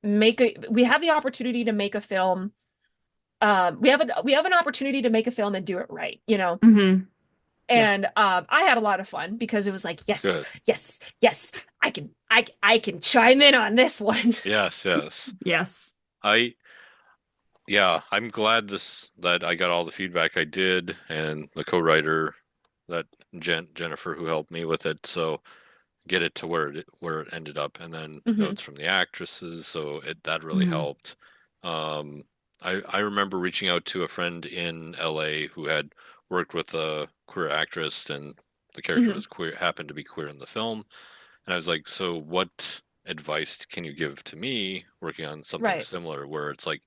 make a film. We have an opportunity to make a film and do it right. Hmm. Yeah. And I had a lot of fun because it was like, yes, Good. yes, yes, I can chime in on this one. Yes, yes. Yes. I yeah, I'm glad that I got all the feedback I did and the co-writer that Jennifer who helped me with it. So get it to where it ended up, and then Hmm. notes from the actresses. So that really Hmm. helped. Um, I remember reaching out to a friend in LA who had worked with a queer actress, and the character Hmm. was queer, happened to be queer in the film. And I was like, so what advice can you give to me working on something Right, similar where it's like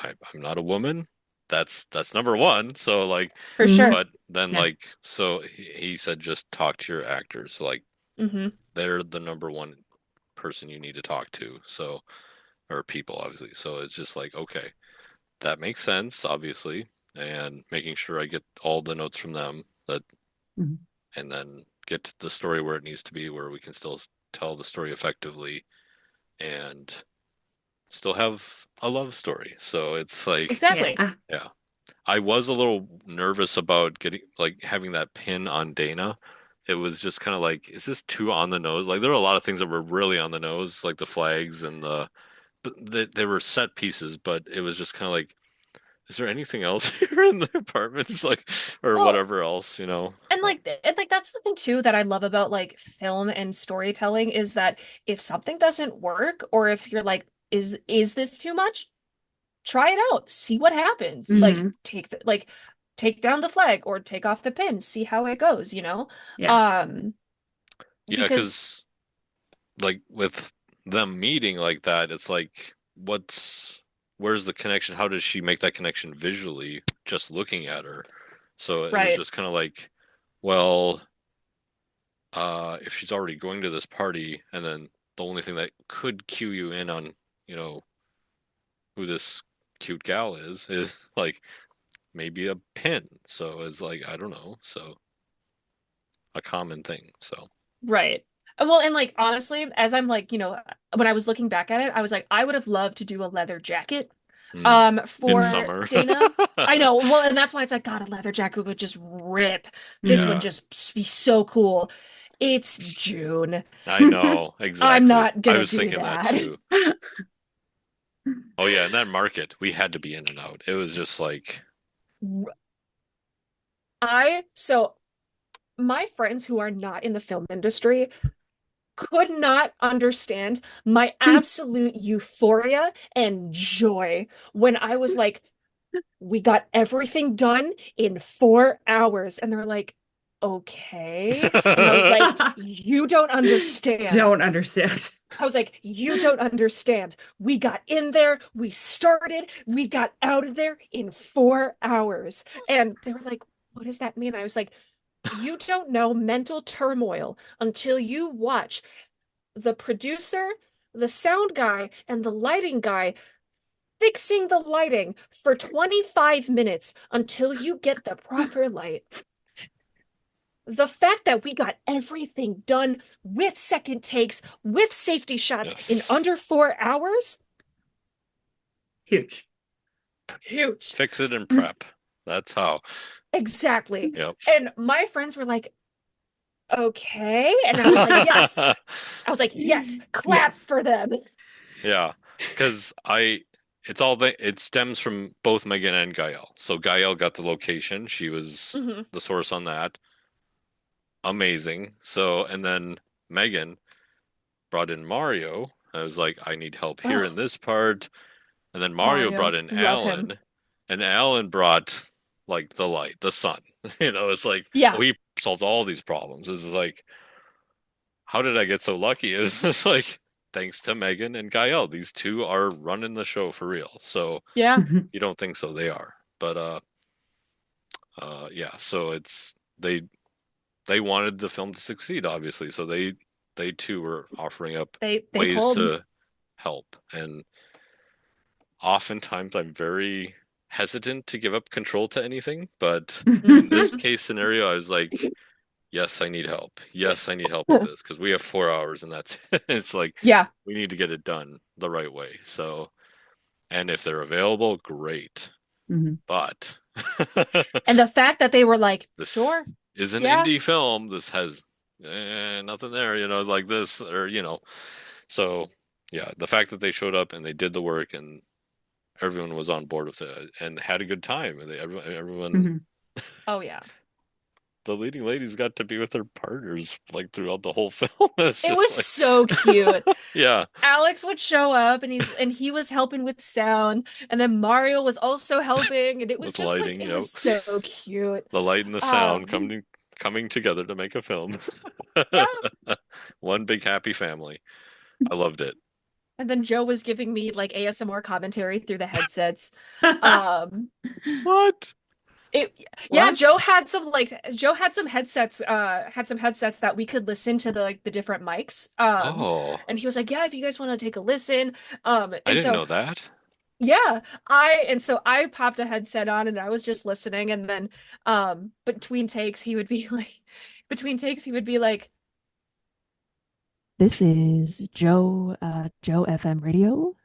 I'm not a woman. That's number one. So like, for Hmm. sure. but then Yeah. like, so he said just talk to your actors. Like Hmm. they're the number one person you need to talk to. So or people obviously. So it's just like, okay, that makes sense, obviously, and making sure I get all the notes from them that, Hmm. and then get to the story where it needs to be, where we can still tell the story effectively and still have a love story. So it's like, Exactly. Yeah. yeah. I was a little nervous about getting like having that pin on Dana it was just kind of like, is this too on the nose? Like there were a lot of things that were really on the nose, like the flags and but they were set pieces, but it was just kind of like, is there anything else here in the apartments, like, or Well, whatever else, you know? and like that's the thing too that I love about like film and storytelling is that if something doesn't work or if you're like, is this too much? Try it out, see what happens. Like Hmm. take down the flag or take off the pin, see how it goes, Yeah. Um, Yeah, because because like with them meeting like that, it's like, where's the connection? How does she make that connection visually just looking at her? So it was right, just kind of like, well, if she's already going to this party, and then the only thing that could cue you in on, you know, who this cute gal is like maybe a pin. So it's like, I don't know. So a common thing. So right. Well, and like honestly, as I'm like, when I was looking back at it, I was like, I would have loved to do a leather jacket mm, in for summer. Dana. I know. Well, and that's why it's like, God, a leather jacket would just rip. This would Yeah, Hmm. just be so cool. It's June. I know I'm exactly. not I gonna was do thinking that that. too. Oh yeah, in that market, we had to be in and out. It was just like, So my friends who are not in the film industry could not understand my absolute euphoria and joy when I was like, we got everything done in 4 hours. And they're like, okay. And I was like, you don't understand. Don't understand. I was like, you don't understand. We got in there, we started, we got out of there in 4 hours. And they were like, what does that mean? I was like, you don't know mental turmoil until you watch the producer, the sound guy, and the lighting guy fixing the lighting for 25 minutes until you get the proper light. The fact that we got everything done with second takes, with safety shots in yes, under 4 hours, Huge. huge. fix it and prep. That's how. Exactly. Yep. And my friends were like, okay. And I was like, yes. I was like, yes, clap Yes. for them. Yeah, because it stems from both Megan and Gael. So Gael got the location. She was Mhm. the source on that. Amazing. So, and then Megan brought in Mario. I was like, I need help here in Oh, this part. And then Mario brought Mario, in love him. Alan, and Alan brought like the light, the sun. It's like, Yeah, oh, he solved all these problems. It's like, how did I get so lucky? It's just like, thanks to Megan and Gael. These two are running the show for real. So yeah. Mhm. you don't think so, they are. But yeah, so they wanted the film to succeed, obviously. So they too were offering up They ways pulled. to help. And oftentimes I'm very hesitant to give up control to anything, but in this Mhm. case scenario, I was like, yes, I need help. Yes, I need help with this because we have 4 hours and that's it. It's like Yeah. we need to get it done the right way. So, and if they're available, great. Mhm. But And the fact that they were like, this sure, is an yeah, indie film. This has nothing there, like this, or So, yeah, the fact that they showed up and they did the work and everyone was on board with it and had a good time, and everyone, Mhm. oh yeah. the leading ladies got to be with their partners like throughout the whole film. It's It just was like, so cute. yeah, Alex would show up and he was helping with sound, and then Mario was also helping, and it was with just like lighting, it was so cute. the light and the sound Um, coming together to make a film. yeah. One big happy family. I loved it. And then Joe was giving me like ASMR commentary through the headsets. Um, What? it yeah, What? Joe had some headsets that we could listen to the different mics. Oh, And he was like, yeah, if you guys want to take a listen. I And didn't so know that. yeah, I popped a headset on and I was just listening, and then between takes he would be like, this is Joe FM radio.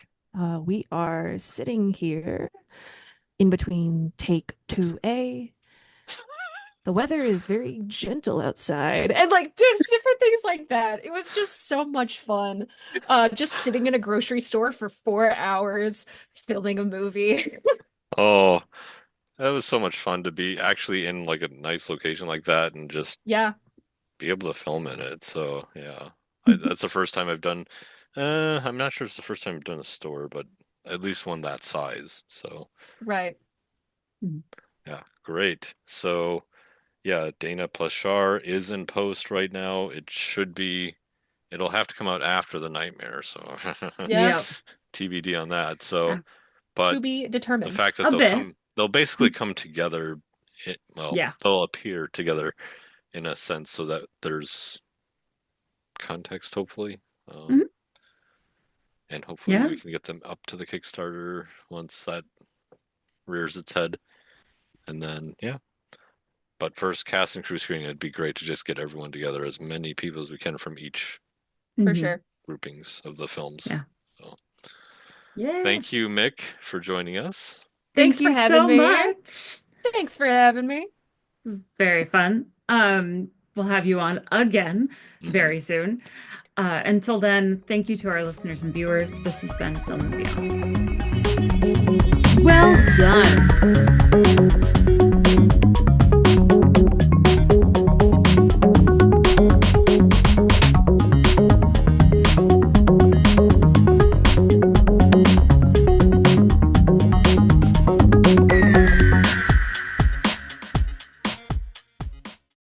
We are sitting here in between take 2A. the weather is very gentle outside, and like just different things like that. It was just so much fun. Just sitting in a grocery store for 4 hours filming a movie. Oh, that was so much fun to be actually in like a nice location like that and just Yeah, be able to film in it. So yeah, that's the first time I've done. I'm not sure it's the first time I've done a store, but at least one that size. So right. yeah, great. So yeah, Dana plus Char is in post right now. It should be. It'll have to come out after the Nightmare, so Yeah, Yeah. TBD on that. So, Yeah. but to be the determined. fact that A bit. they'll basically come together. Well, Yeah. they'll appear together in a sense, so that there's context, hopefully. Mhm. And hopefully Yeah. we can get them up to the Kickstarter once that rears its head. And then, yeah. But first, cast and crew screening, it'd be great to just get everyone together, as many people as we can from each For Mhm. sure. groupings of the films. Yeah. So, Yeah. thank you, Mick, for joining us. Thank Thanks for you having so me. much. Thanks for having me. This is very fun. We'll have you on again very soon. Until then, thank you to our listeners and viewers. This has been Film and Beyond. Well done.